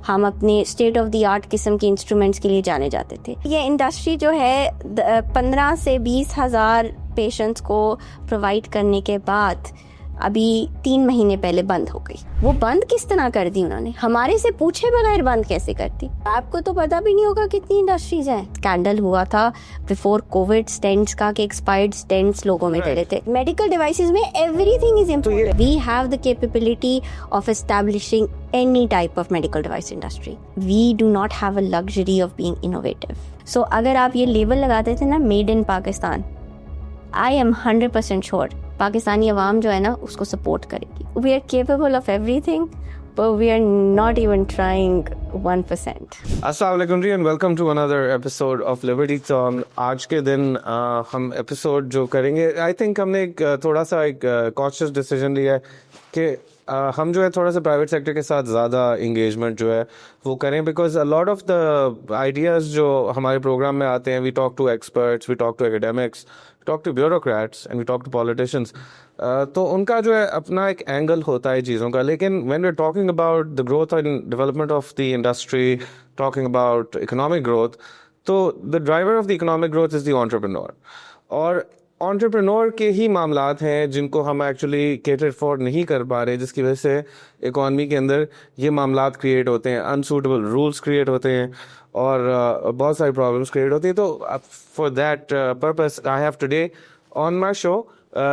ہم اپنے state of the art قسم کے انسٹرومنٹس کے لیے جانے جاتے تھے. یہ انڈسٹری جو ہے 15 سے 20 ہزار پیشنٹس کو پرووائڈ کرنے کے بعد ابھی 3 مہینے پہلے بند ہو گئی. وہ بند کس طرح کر دی انہوں نے, ہمارے سے پوچھے بغیر بند کیسے کرتی؟ آپ کو تو پتا بھی نہیں ہوگا کتنی انڈسٹریز ہیں. اسکینڈل ہوا تھا بیفور کووڈ اسٹینٹس کا کہ ایکسپائرڈ اسٹینٹس لوگوں میں دے رہے تھے. میڈیکل ڈیوائسز میں everything is important. We have the capability of establishing any type of medical device industry. We do not have a luxury of being innovative. So اگر آپ یہ لیبل لگاتے تھے نا made in Pakistan, I am 100% sure Pakistani عوام جو ہے نا اس کو سپورٹ کرے گی. We are capable of everything but we are not even trying 1%. السلام علیکم جی, and welcome to another episode of Liberty Talk. آج کے دن ہم ایپیسوڈ جو کریں گے, آئی تھنک ہم نے ایک تھوڑا سا ایک کانشیس ڈیسیجن لیا ہے کہ ہم جو ہے تھوڑا سا پرائیویٹ سیکٹر کے ساتھ زیادہ انگیجمنٹ جو ہے وہ کریں, because lot of the ideas جو ہمارے پروگرام میں آتے ہیں, we talk to experts, we talk to academics, talk to bureaucrats and we talk to politicians. تو ان کا جو ہے اپنا ایک اینگل ہوتا ہے چیزوں کا. لیکن when we are talking about the growth and development of the industry, talking about economic growth, تو the driver of the economic growth is the entrepreneur. اور انٹرپرینور کے ہی معاملات ہیں جن کو ہم ایکچولی کیٹر فور نہیں کر پا رہے, جس کی وجہ سے اکانومی کے اندر یہ معاملات کریٹ ہوتے ہیں, انسوٹیبل رولس کریٹ ہوتے ہیں اور بہت ساری پرابلمس کریٹ ہوتی ہیں. تو for that purpose I have today on my show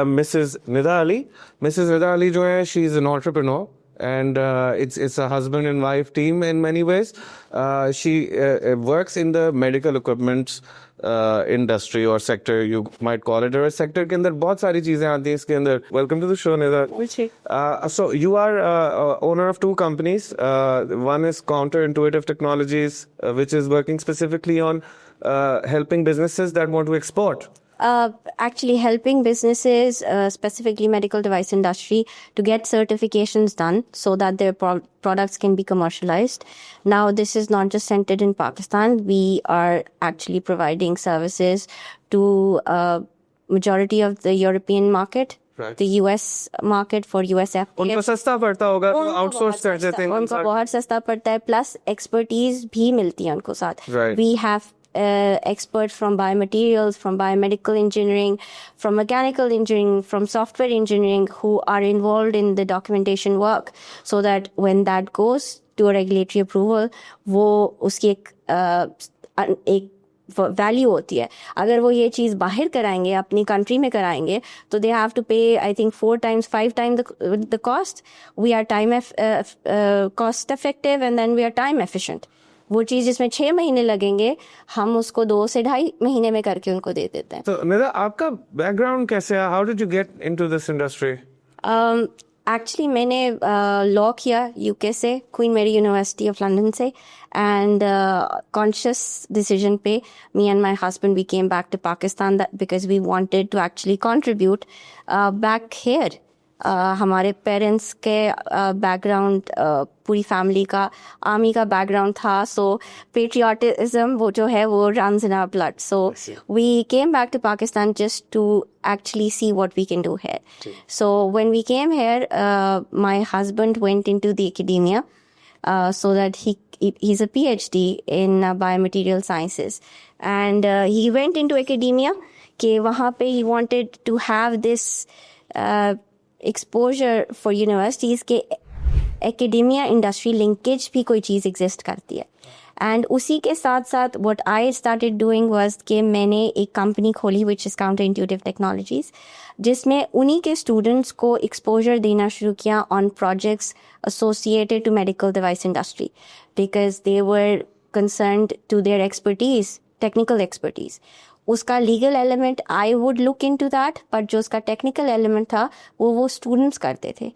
Mrs Nida Ali. Mrs Nida Ali جو ہے, she is an entrepreneur and it's a husband and wife team in many ways. She works in the medical equipment industry or sector, you might call it, or sector ke andar bahut sari cheezein aati hain iske andar. Welcome to the show, Nida. So you are owner of 2 companies. One is Counterintuitive Technologies, which is working specifically on helping businesses that want to export. Actually helping businesses, specifically medical device industry, to get certifications done so that their products can be commercialized. Now this is not just centered in Pakistan. We are actually providing services to majority of the European market. Right. The US market for US FDA. ان کو سستا پڑتا ہوگا, out source کر دیتے ہیں, ان کو بہت سستا پڑتا ہے, پلس ایکسپرٹیز بھی ملتی ہے ان کو ساتھ. We have experts from biomaterials, from biomedical engineering, from mechanical engineering, from software engineering who are involved in the documentation work, so that when that goes to a regulatory approval, وہ اس کی ایک value ہوتی ہے. اگر وہ یہ چیز باہر کرائیں گے, اپنی کنٹری میں کرائیں گے, تو they have to pay I think 4 times 5 times the cost. We are time cost effective and then we are time efficient. وہ چیز جس میں 6 مہینے لگیں گے, ہم اس کو 2 سے 2.5 مہینے میں کر کے ان کو دے دیتے ہیں. تو ندا, آپ کا بیک گراؤنڈ کیسے ہے؟ How did you get into this industry? Actually میں نے لاء کیا UK سے, Queen Mary University of London سے, اینڈ کانشیس ڈیسیژن پہ me and my husband we came back to Pakistan because we wanted to actually contribute back here. ہمارے parents کے background, پوری family کا آرمی کا background تھا, so patriotism وہ جو ہے وہ runs in our blood. So we came back to Pakistan just to actually see what we can do here. So when we came here, my husband went into the academia so that he's a PhD in biomaterial sciences, and he went into academia کہ وہاں پہ he wanted to have this exposure for universities کہ academia industry linkage بھی کوئی چیز exist کرتی ہے. And اسی کے ساتھ ساتھ what I started doing was کہ میں نے ایک کمپنی کھولی which is Counterintuitive Technologies, جس میں انہی کے اسٹوڈنٹس کو ایکسپوجر دینا شروع کیا on projects associated to medical device industry because they were concerned to their expertise, technical expertise. اس کا legal element I would look into that, but جو اس کا ٹیکنیکل ایلیمنٹ تھا وہ اسٹوڈنٹس کرتے تھے.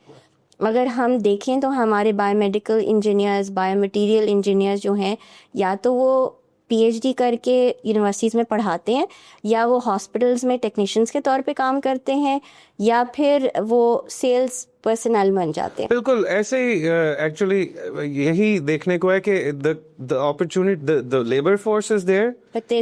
اگر ہم دیکھیں تو ہمارے bio medical engineers, bio material engineers جو ہیں, یا تو وہ PhD کر کے یونیورسٹیز میں پڑھاتے ہیں, یا وہ ہاسپٹلس میں ٹیکنیشینس کے طور پہ کام کرتے ہیں, یا پھر وہ سیلس پرسنل بن جاتے ہیں. بالکل ایسے ہی ایکچولی یہی دیکھنے کو ہے کہ the opportunity, the labor force is there,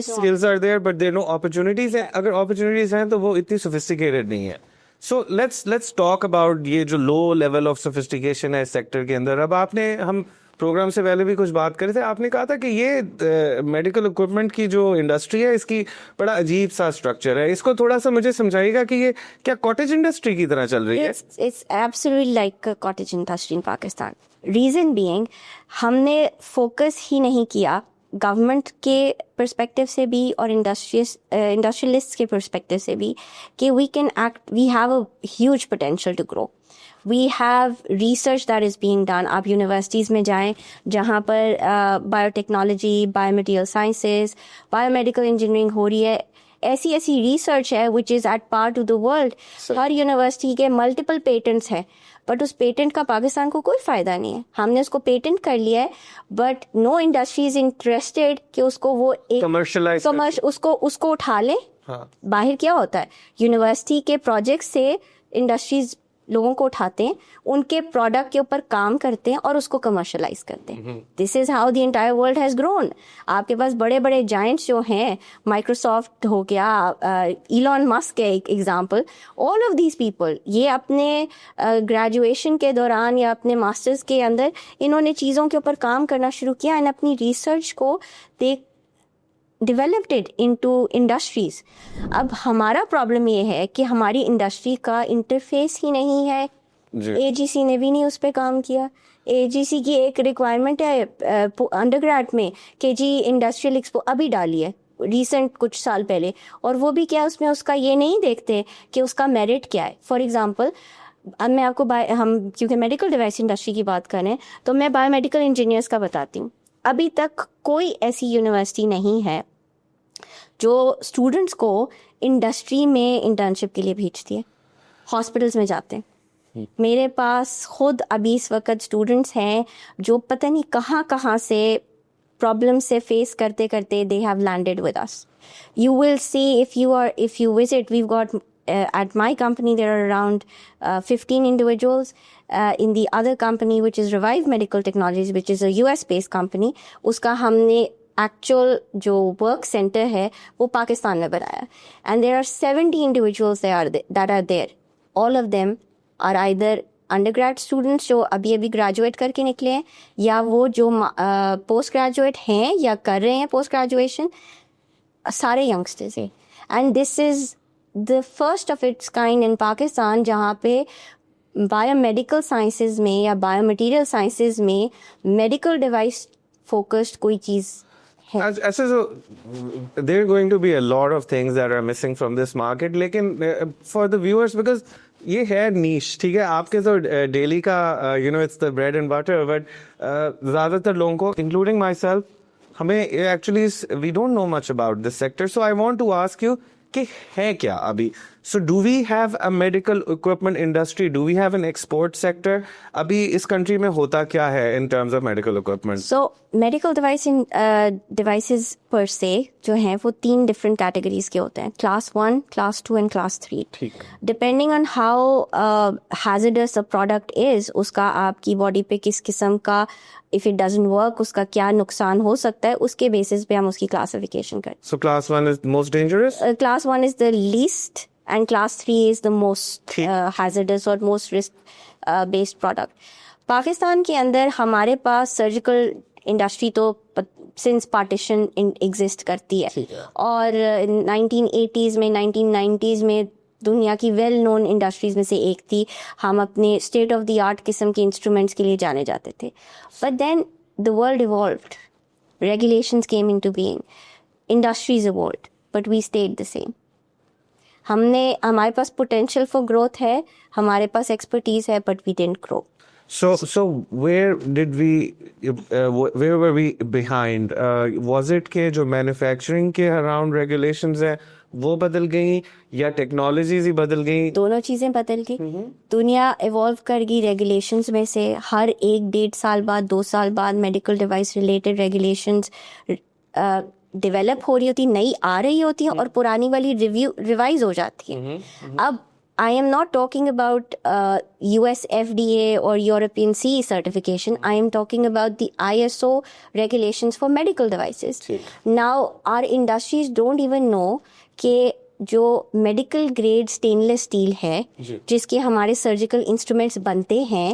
skills are there, but there are no opportunities. اگر opportunities ہیں تو وہ اتنی sophisticated نہیں ہے. So let's talk about یہ جو low level of sophistication ہے اس سیکٹر کے اندر. اب آپ نے, ہم پروگرام سے پہلے بھی کچھ بات کرے تھے, آپ نے کہا تھا کہ یہ میڈیکل اکوپمنٹ کی جو انڈسٹری ہے اس کی بڑا عجیب سا اسٹرکچر ہے. اس کو تھوڑا سا مجھے سمجھائیے گا کہ یہ کیا کاٹیج انڈسٹری کی طرح چل رہی ہے؟ It's absolutely like a cottage industry in Pakistan. Reason being, ہم نے فوکس ہی نہیں کیا گورنمنٹ کے پرسپیکٹو سے بھی اور انڈسٹریلسٹ کے پرسپیکٹو سے بھی کہ we have a huge potential to grow. We have research that is being done. آپ یونیورسٹیز میں جائیں جہاں پر biotechnology, biomaterial sciences, biomedical engineering ہو رہی ہے. ایسی ریسرچ ہے which is at par to the world. ہر یونیورسٹی کے ملٹیپل پیٹنٹس ہیں, بٹ اس پیٹنٹ کا پاکستان کو کوئی فائدہ نہیں ہے. ہم نے اس کو پیٹنٹ کر لیا ہے, but no industry is interested کہ اس کو وہ کمرشلائز اس کو اٹھا لیں. باہر کیا ہوتا ہے, یونیورسٹی کے پروجیکٹ سے انڈسٹریز لوگوں کو اٹھاتے ہیں, ان کے پروڈکٹ کے اوپر کام کرتے ہیں اور اس کو کمرشلائز کرتے ہیں. This is how the entire world has grown. آپ کے پاس بڑے بڑے جائنٹس جو ہیں, مائکروسافٹ ہو گیا, ایلون مسک ہے ایک example. All of these people یہ اپنے گریجویشن کے دوران یا اپنے ماسٹرز کے اندر انہوں نے چیزوں کے اوپر کام کرنا شروع کیا اینڈ اپنی ریسرچ کو developed it into industries. اب ہمارا پرابلم یہ ہے کہ ہماری انڈسٹری کا انٹرفیس ہی نہیں ہے. اے جی سی نے بھی نہیں اس پہ کام کیا. اے جی سی کی ایک ریکوائرمنٹ ہے انڈر گریڈ میں کہ جی انڈسٹریل ایکسپو ابھی ڈالی ہے ریسنٹ کچھ سال پہلے, اور وہ بھی کیا اس میں اس کا یہ نہیں دیکھتے کہ اس کا میرٹ کیا ہے. فار ایگزامپل اب میں آپ کو ہم کیونکہ میڈیکل ڈیوائس انڈسٹری کی بات کریں تو میں بایو میڈیکل انجینئرس کا بتاتی ہوں. ابھی تک کوئی ایسی یونیورسٹی نہیں ہے جو اسٹوڈنٹس کو انڈسٹری میں انٹرنشپ کے لیے بھیجتی ہے. ہاسپٹلس میں جاتے ہیں. میرے پاس خود ابھی اس وقت اسٹوڈنٹس ہیں جو پتہ نہیں کہاں کہاں سے پرابلم سے فیس کرتے کرتے they have landed with us. You will see if you visit, we've got at my company there are around 15 individuals. In the other company which is Revive Medical Technologies, which is a US based company, اس کا ہم نے actual جو work centre ہے وہ پاکستان میں بنایا. And there are 70 individuals that are there. All of them are either undergrad students جو ابھی گریجویٹ کر کے نکلے ہیں, یا وہ جو پوسٹ گریجویٹ ہیں یا کر رہے ہیں پوسٹ گریجویشن, سارے ینگسٹرز ہیں. And this is the first of its kind in Pakistan جہاں پہ بایو میڈیکل سائنسز میں یا بایو مٹیریل سائنسز میں میڈیکل ڈیوائس فوکسڈ کوئی چیز ہے. There are going to be a lot of things that are missing from this market. لیکن for the viewers, because یہ ہے نیش, ٹھیک ہے, آپ کے تو ڈیلی کا it's the bread and butter, but زیادہ تر لوگوں کو including myself ہمیں actually we don't know much about this sector. So I want to ask you کہ ہے کیا ابھی. So do we have a medical equipment industry? Do we have an export sector? ابھی اس کنٹری میں ہوتا کیا ہے in terms of medical equipment? So medical devices per se جو ہیں وہ 3 different categories کے ہوتے ہیں, class 1, class 2 and class 3. Depending on how hazardous a product is, اس کا آپ کی باڈی پہ کس قسم کا if it doesn't work اس کا کیا نقصان ہو سکتا ہے, اس کے بیسس پہ ہم اس کی کلاسیفیکیشن کریں. So class 1 is most dangerous? Class 1 is the least and class 3 is the most hazardous اور most risk based product. Pakistan کے اندر ہمارے پاس سرجیکل انڈسٹری تو سنس پارٹیشن ایگزسٹ کرتی ہے, اور 1980s میں 1990s میں دنیا کی ویل نون انڈسٹریز میں سے ایک تھی. ہم اپنے اسٹیٹ آف دی آرٹ قسم کے انسٹرومنٹس کے لیے جانے جاتے تھے. But then the world evolved, regulations came into being, industries evolved, but we stayed the same. ہمارے پاس پوٹینشیل فار گروتھ ہے, ہمارے پاس ایکسپرٹیز ہے, but we didn't grow. So where were we behind? Was it کہ جو manufacturing کے around regulations ہیں وہ بدل گئیں یا ٹیکنالوجیز ہی بدل گئیں؟ دونوں چیزیں بدل گئی. دنیا ایوالو کر گئی ریگولیشنز میں سے. ہر 1-1.5 سال بعد 2 سال بعد medical device related regulations develop ہو رہی ہوتی, نئی آ رہی ہوتی ہیں, اور پرانی والی ریوائز ہو جاتی ہیں. اب I am not talking about US FDA or European CE certification. I am talking about the ISO regulations for medical devices. Now, our industries don't even know کہ جو میڈیکل گریڈ اسٹینلیس اسٹیل ہے جس کے ہمارے surgical instruments بنتے ہیں,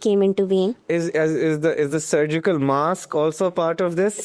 came into being. Is the surgical mask also part of this?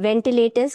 Ventilators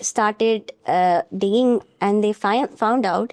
started digging and they found out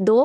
2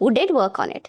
who did work on it.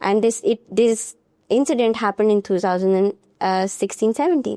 and this incident happened in 2016-17.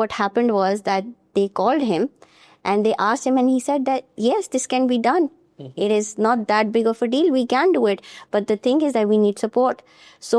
what happened was that they called him and they asked him, and he said that yes, this can be done. It is not that big of a deal. We can do it, but the thing is that we need support. So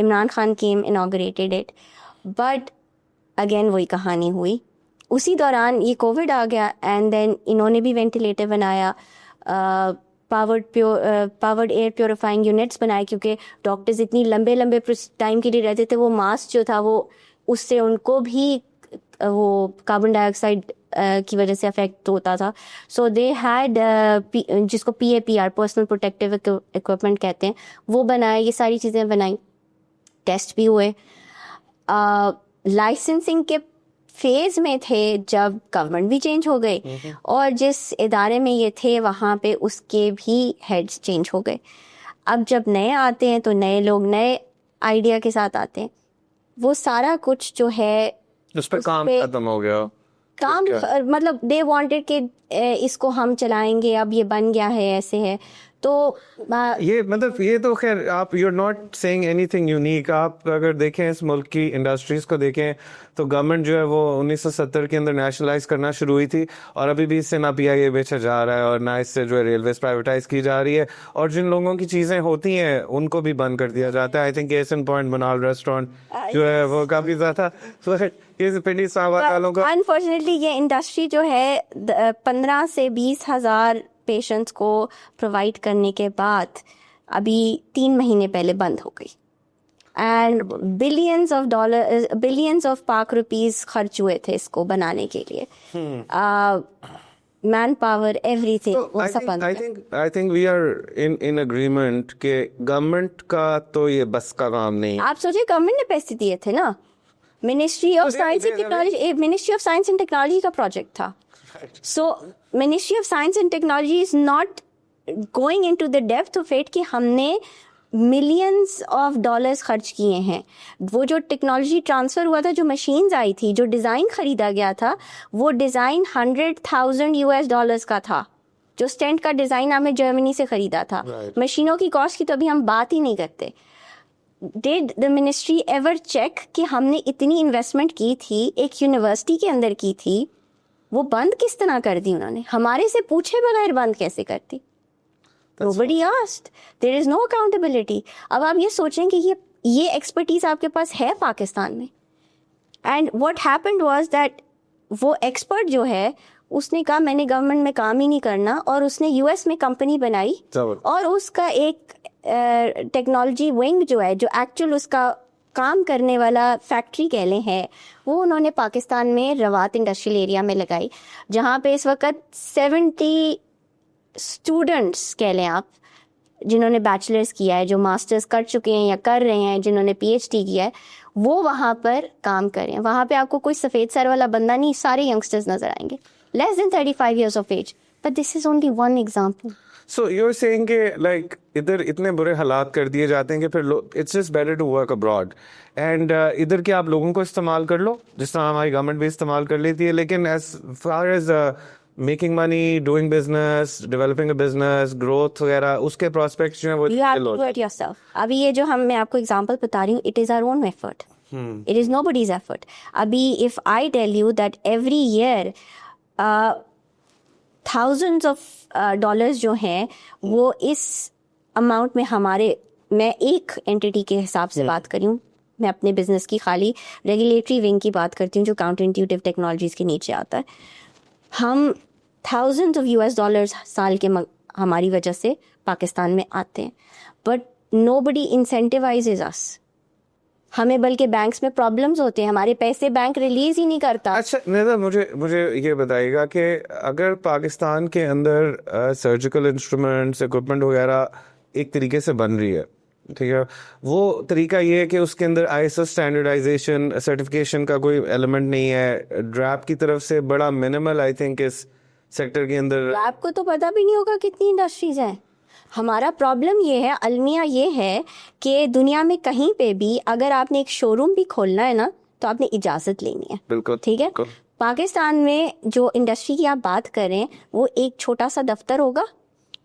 Imran Khan came, inaugurated it, but again وہی کہانی ہوئی. اسی دوران یہ Covid آ گیا and then انہوں نے بھی وینٹیلیٹر بنایا, پاورڈ ایئر پیوریفائنگ یونٹس بنائے, کیونکہ ڈاکٹرز اتنی لمبے ٹائم کے لیے رہتے تھے, وہ ماسک جو تھا وہ اس سے ان کو بھی وہ کاربن ڈائی آکسائڈ کی وجہ سے افیکٹ ہوتا تھا. سو دے ہیڈ جس کو PAPR پرسنل پروٹیکٹیو اکوپمنٹ کہتے ہیں وہ بنائے, یہ ساری چیزیں بنائیں, ٹیسٹ بھی ہوئے. لائسنسنگ کے فیز میں تھے جب گورنمنٹ بھی چینج ہو گئے, اور جس ادارے میں یہ تھے وہاں پہ اس کے بھی ہیڈز چینج ہو گئے. اب جب نئے آتے ہیں تو نئے لوگ نئے آئیڈیا کے ساتھ آتے ہیں, وہ سارا کچھ جو ہے اس پہ کام ختم ہو گیا. کام مطلب دے وانٹیڈ کہ اس کو ہم چلائیں گے, اب یہ بن گیا ہے, ایسے ہے. تو یہ مطلب یہ تو خیر آپ you are not seeing anything unique. آپ اگر دیکھیں اس ملک کی انڈسٹریز کو دیکھیں تو گورنمنٹ جو ہے وہ 1970 کے اندر نیشنلائز کرنا شروع ہوئی تھی, اور ابھی بھی اس سے نہ PIA بیچا جا رہا ہے اور نہ اس سے جو ہے ریلویز پرائیویٹائز کی جا رہی ہے, اور جن لوگوں کی چیزیں ہوتی ہیں ان کو بھی بند کر دیا جاتا ہے. I think case in point بنال ریسٹورینٹ جو ہے وہ کافی زیادہ پنڈی صاحب والوں کا. انفارچونیٹلی یہ انڈسٹری جو ہے 15 سے 20 ہزار پیشنٹس کو پرووائڈ کرنے کے بعد ابھی 3 مہینے پہلے بند ہو گئی, اینڈ بلینز آف پاک روپیز خرچ ہوئے تھے اس کو بنانے کے لیے, مین پاور ایوری تھنگ وہ سب بند. I think we are in agreement کہ گورنمنٹ کا تو یہ بس کا کام نہیں. آپ سوچیں گورنمنٹ نے پیسے دیے تھے نا, ministry of science and technology کا پروجیکٹ تھا. So Ministry of Science and Technology is not going into the depth of it کہ ہم نے ملینز آف ڈالرز خرچ کیے ہیں. وہ جو ٹیکنالوجی ٹرانسفر ہوا تھا, جو مشینز آئی تھی, جو ڈیزائن خریدا گیا تھا, وہ ڈیزائن $100,000 کا تھا. جو اسٹینٹ کا ڈیزائن ہم نے جرمنی سے خریدا تھا. مشینوں کی کاسٹ کی تو ابھی ہم بات ہی نہیں کرتے. Did the ministry ever check کہ ہم نے اتنی انویسٹمنٹ کی تھی, ایک یونیورسٹی کے اندر کی تھی, وہ بند کس طرح کر دی انہوں نے؟ ہمارے سے پوچھے بغیر بند کیسے کرتی؟ Nobody asked. There is no accountability. اب آپ یہ سوچیں کہ یہ ایکسپرٹیز آپ کے پاس ہے پاکستان میں. And what happened was that وہ ایکسپرٹ جو ہے اس نے کہا میں نے گورنمنٹ میں کام ہی نہیں کرنا, اور اس نے US میں کمپنی بنائی, اور اس کا ایک ٹیکنالوجی ونگ جو ہے, جو ایکچوئل اس کا کام کرنے والا فیکٹری کہہ لیں ہے, وہ انہوں نے پاکستان میں روات انڈسٹریل ایریا میں لگائی, جہاں پہ اس وقت 70 اسٹوڈنٹس کہہ لیں آپ, جنہوں نے بیچلرس کیا ہے, جو ماسٹرز کر چکے ہیں یا کر رہے ہیں, جنہوں نے PhD کیا ہے, وہ وہاں پر کام کریں. وہاں پہ آپ کو کوئی سفید سر والا بندہ نہیں, سارے ینگسٹرز نظر آئیں گے, لیس دین 35 years of age. But this is only one example. So you're saying کہ like ادھر اتنے برے حالات کر دیے جاتے ہیں کہ پھر it's just better to work abroad. And ادھر کے آپ لوگوں کو استعمال کر لو جس طرح ہماری گورنمنٹ بھی استعمال کر لیتی ہے, لیکن as far as making money, doing business, developing a business, growth وغیرہ, اس کے prospects جو ہیں وہ you have to do it yourself. ابھی یہ جو میں آپ کو example بتا رہی ہوں, it is our own effort. It is nobody's effort. ابھی if I tell you that every year thousands of dollars جو ہیں وہ اس اماؤنٹ میں ہمارے, میں ایک اینٹی کے حساب سے بات کری ہوں, میں اپنے بزنس کی خالی ریگولیٹری ونگ کی بات کرتی ہوں جو کاؤنٹر انٹیوٹیو ٹیکنالوجیز کے نیچے آتا ہے. ہم thousands of US dollars سال کے ہماری وجہ سے پاکستان میں آتے ہیں, بٹ nobody incentivizes us. ہمیں بلکہ بینکس میں پرابلمز ہوتے ہیں, ہمارے پیسے بینک ریلیز ہی نہیں کرتا. اچھا نیتا, مجھے یہ بتائیے گا کہ اگر پاکستان کے اندر سرجیکل انسٹرومنٹس, اکوپمنٹ وغیرہ ایک طریقے سے بن رہی ہے, ٹھیک ہے, وہ طریقہ یہ ہے کہ اس کے اندر ISO اسٹینڈرڈائزیشن سرٹیفکیشن کا کوئی ایلیمنٹ نہیں ہے, ڈریپ کی طرف سے بڑا منیمل آئی تھنک اس سیکٹر کے اندر. آپ کو تو پتہ بھی نہیں ہوگا کتنی انڈسٹریز ہیں. ہمارا پرابلم یہ ہے, المیہ یہ ہے کہ دنیا میں کہیں پہ بھی اگر آپ نے ایک شو روم بھی کھولنا ہے نا تو آپ نے اجازت لینی ہے. بالکل ٹھیک ہے. پاکستان میں جو انڈسٹری کی آپ بات کریں وہ ایک چھوٹا سا دفتر ہوگا,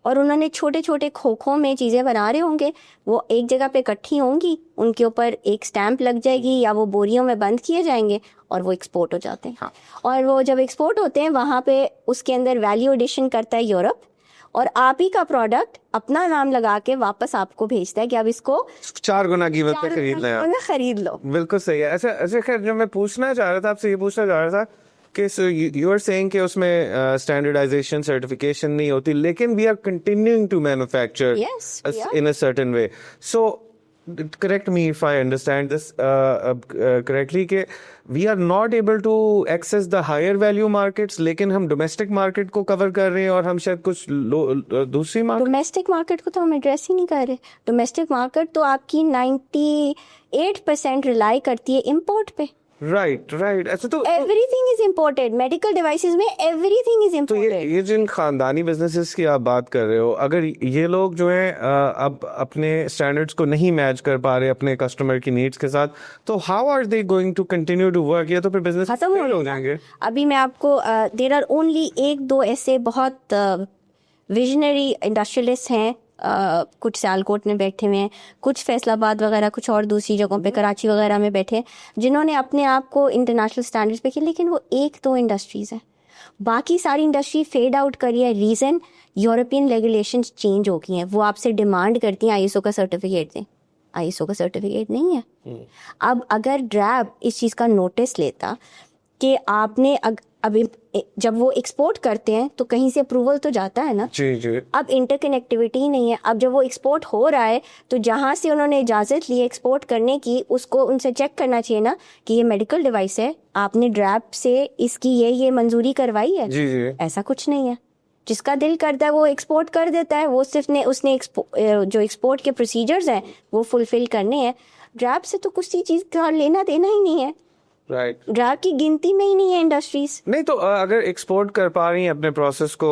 اور انہوں نے چھوٹے چھوٹے کھوکھوں میں چیزیں بنا رہے ہوں گے, وہ ایک جگہ پہ اکٹھی ہوں گی, ان کے اوپر ایک اسٹیمپ لگ جائے گی یا وہ بوریوں میں بند کیے جائیں گے, اور وہ ایکسپورٹ ہو جاتے ہیں. اور وہ جب ایکسپورٹ ہوتے ہیں وہاں پہ اس کے اندر ویلیو ایڈیشن کرتا ہے یورپ, اور آپ ہی کا پروڈکٹ اپنا نام لگا کے واپس آپ کو بھیجتا ہے کہ اب اس کو 4 گنا قیمت پہ خرید لیں آپ. خرید لو. بالکل صحیح ہے. اچھا خیر جو میں پوچھنا چاہ رہا تھا آپ سے یہ پوچھنا چاہ رہا تھا کہ یو آر سیئنگ کہ اس میں اسٹینڈرڈائزیشن سرٹیفکیشن نہیں ہوتی لیکن we are continuing to manufacture in a certain way. So correct me if I understand this correctly کہ we are not able to access the higher value markets لیکن ہم domestic market کو کور کر رہے ہیں اور ہم شاید کچھ دوسری ڈومیسٹک مارکیٹ کو تو ہم ایڈریس ہی نہیں کر رہے. ڈومیسٹک مارکیٹ تو آپ کی 98% ریلائی کرتی ہے امپورٹ پہ. رائٹ. اچھا تو every thing is imported. Medical devices میں ایوری تھنگ از امپورٹیڈ. یہ جن خاندانی بزنسز کی آپ بات کر رہے ہو اگر یہ لوگ جو ہیں اب اپنے اسٹینڈرڈس کو نہیں میچ کر پا رہے اپنے کسٹمر کی نیڈس کے ساتھ تو how are they going to continue to work? یہ تو پھر بزنس ختم ہو جائیں گے. ابھی میں آپ کو دیر آر اونلی 1-2 ایسے بہت ویژنری انڈسٹریلسٹ ہیں, کچھ سیالکوٹ میں بیٹھے ہوئے ہیں, کچھ فیصل آباد وغیرہ, کچھ اور دوسری جگہوں پہ کراچی وغیرہ میں بیٹھے ہیں جنہوں نے اپنے آپ کو انٹرنیشنل اسٹینڈرڈس پہ کیا. لیکن وہ 1-2 انڈسٹریز ہیں, باقی ساری انڈسٹری فیڈ آؤٹ کری ہے. ریزن یورپین ریگولیشنز چینج ہو گئی ہیں. وہ آپ سے ڈیمانڈ کرتی ہیں آئی ایس او کا سرٹیفکیٹ دیں. آئی ایس او کا سرٹیفکیٹ نہیں ہے. اب اگر ڈریب اس چیز کا نوٹس لیتا کہ آپ نے اب جب وہ ایکسپورٹ کرتے ہیں تو کہیں سے اپروول تو جاتا ہے نا. جی. اب انٹر کنیکٹیوٹی ہی نہیں ہے. اب جب وہ ایکسپورٹ ہو رہا ہے تو جہاں سے انہوں نے اجازت لی ایکسپورٹ کرنے کی اس کو ان سے چیک کرنا چاہیے نا کہ یہ میڈیکل ڈیوائس ہے, آپ نے ڈریب سے اس کی یہ منظوری کروائی ہے. جی. ایسا کچھ نہیں ہے. جس کا دل کرتا ہے وہ ایکسپورٹ کر دیتا ہے. وہ صرف اس نے جو ایکسپورٹ کے پروسیجرز ہیں وہ فلفل کرنے ہیں. ڈریب سے تو کچھ چیز کا لینا دینا ہی نہیں ہے. رائٹ. ڈریب کی گنتی میں ہی نہیں ہے انڈسٹریز. نہیں تو اگر ایکسپورٹ کر پا رہی ہیں اپنے پروسیس کو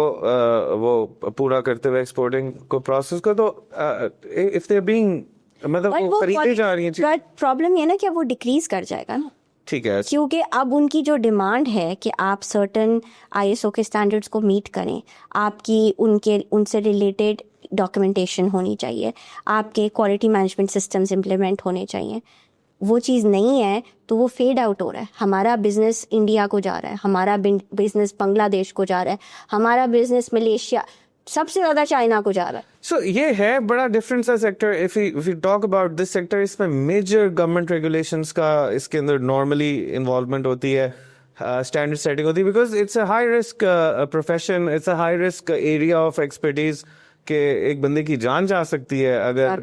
وہ پورا کرتے ہوئے ایکسپورٹنگ کو پروسیس کو تو اف دے بینگ مطلب وہ خریدے جا رہی ہیں. پرابلم یہ نا کہ وہ ڈیکریز کر جائے گا نا. ٹھیک ہے. کیونکہ اب ان کی جو ڈیمانڈ ہے کہ آپ سرٹن آئی ایس او کے اسٹینڈرڈس کو میٹ کریں, آپ کی ان سے ریلیٹڈ ڈاکیومنٹیشن ہونی چاہیے, آپ کے کوالٹی مینجمنٹ سسٹمز امپلیمنٹ ہونے چاہیے. وہ چیز نہیں ہے تو وہ فیڈ آؤٹ ہو رہا ہے. ہمارا بزنس انڈیا کو جا رہا ہے, ہمارا بزنس بنگلہ دیش کو جا رہا ہے, ہمارا بزنس ملیشیا, سب سے زیادہ چائنا کو جا رہا ہے. سو یہ ہے بڑا ڈفرینٹ سا sector. If you talk about this sector, اس میں میجر گورنمنٹ ریگولیشنس کا اس کے اندر نارملی انوالومنٹ ہوتی ہے, اسٹینڈرڈ سیٹنگ ہوتی ہے, because it's a high risk profession, it's a high risk area of expertise کہ ایک بندے کی جان جا سکتی ہے اگر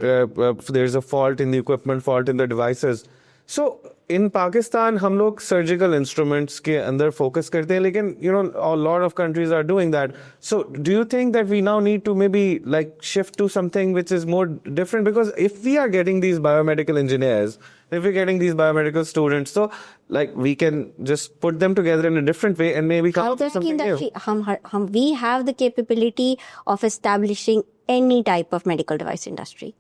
there is a fault in the equipment, fault in the devices. So in Pakistan ہم لوگ سرجیکل انسٹرومنٹس کے اندر فوکس کرتے ہیں لیکن you know lot of countries are doing that. So do you think that we now need to maybe like shift to something which is more different, because if we are getting these biomedical engineers, if we're getting these biomedical students, so like we can just put them together in a different way and maybe come up with something new. We have the capability of establishing any type of medical device industry.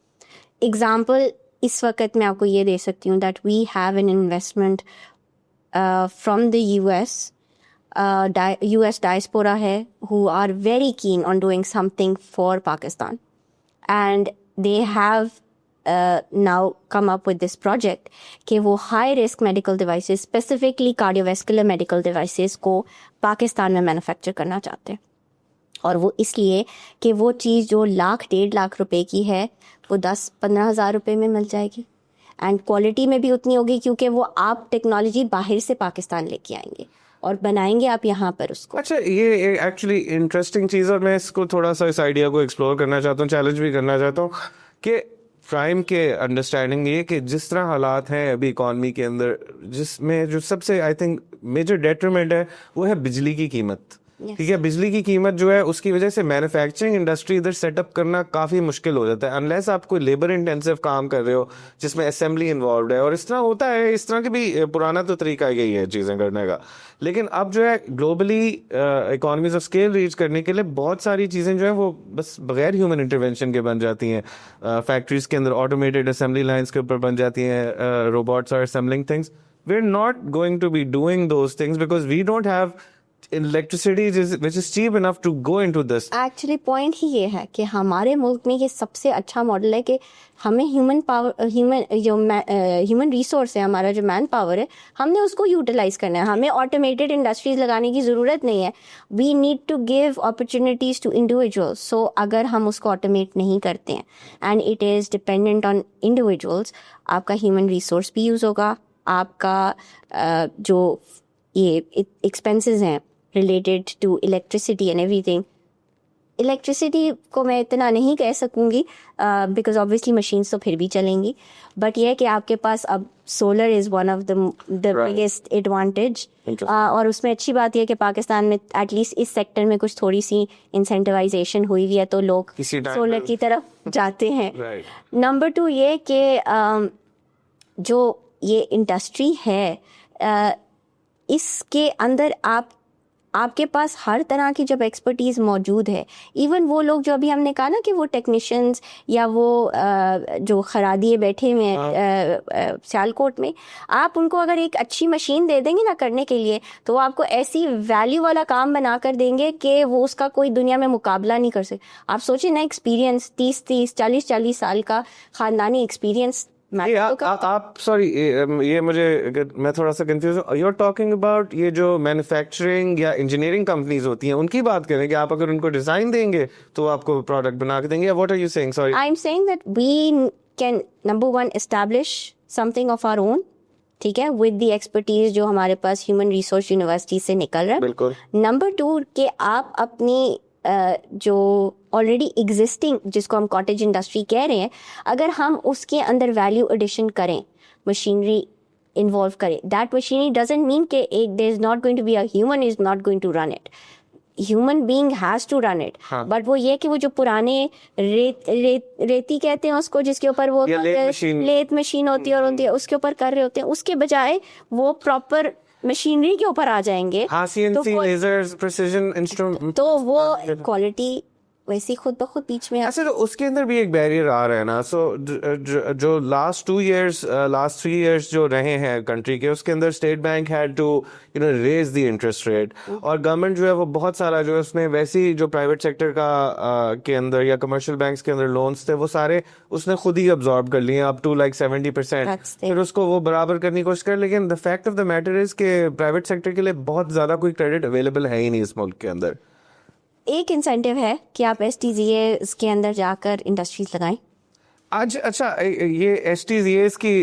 Example, اس وقت میں آپ کو یہ دے سکتی ہوں that we have an investment from the US diaspora ہے who are very keen on doing something for Pakistan, and they have now come up with this project کہ وہ high risk medical devices, specifically cardiovascular medical devices کو پاکستان میں manufacture کرنا چاہتے ہیں. اور وہ اس لیے کہ وہ چیز جو 1-1.5 لاکھ روپے کی ہے وہ 10-15 ہزار روپے میں مل جائے گی, اینڈ کوالٹی میں بھی اتنی ہوگی کیونکہ وہ آپ ٹیکنالوجی باہر سے پاکستان لے کے آئیں گے اور بنائیں گے آپ یہاں پر اس کو. اچھا, یہ ایکچولی انٹرسٹنگ چیز ہے اور میں اس کو تھوڑا سا اس آئیڈیا کو ایکسپلور کرنا چاہتا ہوں, چیلنج بھی کرنا چاہتا ہوں کہ پرائم کے انڈرسٹینڈنگ یہ کہ جس طرح حالات ہیں ابھی اکانومی کے اندر, جس میں جو سب سے آئی تھنک میجر ڈیٹرمنٹ ہے وہ ہے بجلی کی قیمت. ٹھیک ہے, بجلی کی قیمت جو ہے اس کی وجہ سے مینوفیکچرنگ انڈسٹری ادھر سیٹ اپ کرنا کافی مشکل ہو جاتا ہے انلیس آپ کوئی لیبر انٹینسو کام کر رہے ہو جس میں اسمبلی انوالوڈ ہے. اور اس طرح ہوتا ہے, اس طرح کے بھی پرانا تو طریقہ یہی ہے چیزیں کرنے کا, لیکن اب جو ہے globally economies of scale reach کرنے کے لیے بہت ساری چیزیں جو ہیں وہ بس بغیر ہیومن انٹرونشن کے بن جاتی ہیں. فیکٹریز کے اندر آٹومیٹڈ اسمبلی لائنس کے اوپر بن جاتی ہیں, robots are assembling things. We are not going to be doing those things because we don't have electricity which is cheap enough to go into this. Actually point ہی یہ ہے کہ ہمارے ملک میں یہ سب سے اچھا ماڈل ہے کہ ہمیں ہیومن ریسورس ہے، ہمارا جو مین پاور ہے، ہم نے اس کو یوٹیلائز کرنا ہے. ہمیں آٹومیٹڈ انڈسٹریز لگانے کی ضرورت نہیں ہے. We need to give opportunities to individuals. So اگر ہم اس کو آٹومیٹ نہیں کرتے ہیں and it is dependent on individuals, آپ کا ہیومن ریسورس بھی یوز ہوگا، آپ کا جو یہ ایکسپینسز ہیں related to electricity and everything. Electricity کو میں اتنا نہیں کہہ سکوں گی بیکاز آبویسلی مشینس تو پھر بھی چلیں گی، بٹ یہ ہے کہ آپ کے پاس اب solar is one of the biggest advantage. اور اس میں اچھی بات یہ ہے کہ پاکستان میں ایٹ لیسٹ اس سیکٹر میں کچھ تھوڑی سی انسینٹیوائزیشن ہوئی ہوئی ہے تو لوگ سولر کی طرف جاتے ہیں. نمبر 2 یہ کہ جو یہ انڈسٹری ہے اس کے اندر آپ کے پاس ہر طرح کی جب ایکسپرٹیز موجود ہے، ایون وہ لوگ جو ابھی ہم نے کہا نا کہ وہ ٹیکنیشینز یا وہ جو خرادیے بیٹھے ہوئے ہیں سیالکوٹ میں، آپ ان کو اگر ایک اچھی مشین دے دیں گے نا کرنے کے لیے تو وہ آپ کو ایسی ویلیو والا کام بنا کر دیں گے کہ وہ اس کا کوئی دنیا میں مقابلہ نہیں کر سکتے. آپ سوچیں نا ایکسپیرینس 30-40 سال کا خاندانی ایکسپیرینس. آپ سوری یہ میں تھوڑا سا کنفیوز ہوں. یو آر ٹاکنگ اباؤٹ یہ جو مینوفیکچرنگ یا انجینئرنگ کمپنیز ہوتی ہیں ان کی بات کریں کہ آپ اگر ان کو ڈیزائن دیں گے تو آپ کو پروڈکٹ بنا کے دیں گے. What are you saying? Sorry I am saying that we can number 1 establish something of our own, ٹھیک ہے، ود دی ایکسپرٹیز جو ہمارے پاس ہیومن ریسورس یونیورسٹی سے نکل رہا ہے. بالکل. نمبر 2 کہ آپ اپنی جو آلریڈی ایگزسٹنگ جس کو ہم کاٹیج انڈسٹری کہہ رہے ہیں، اگر ہم اس کے اندر ویلیو ایڈیشن کریں، مشینری انوالو کریں، دیٹ مشینری ڈزنٹ مین کہ there is not going to be a human is not going to run it. Human being has to run it. But وہ یہ کہ وہ جو پرانے ریتی کہتے ہیں اس کو، جس کے اوپر وہ لیت مشین ہوتی ہے اور اس کے اوپر کر رہے ہوتے ہیں، اس کے بجائے وہ پراپر مشینری کے اوپر آ جائیں گے تو وہ کوالٹی ویسی خود بخود بیچ میں. اچھا، تو اس کے اندر بھی ایک بیریئر آ رہا ہے نا. سو جو لاسٹ 3 ایئرس جو رہے ہیں کنٹری کے، اس کے اندر state bank had to raise the interest rate, اور گورنمنٹ جو ہے وہ بہت سارا جو ہے اس نے ویسی جو پرائیویٹ سیکٹر کا کے اندر یا کمرشل بینکس کے اندر لونس تھے وہ سارے اس نے خود ہی ابزارب کر لیے اپ ٹو لائک 70%. پھر اس کو وہ برابر کرنے کی کوشش کر، لیکن the fact of the matter is کہ پرائیویٹ سیکٹر کے لیے بہت زیادہ کوئی کریڈٹ اویلیبل ہے ہی نہیں اس ملک کے اندر. ایک انسینٹیو ہے کہ آپ STZAs کے اندر جا کر انڈسٹریز لگائیں. اچھا یہ STZAs کی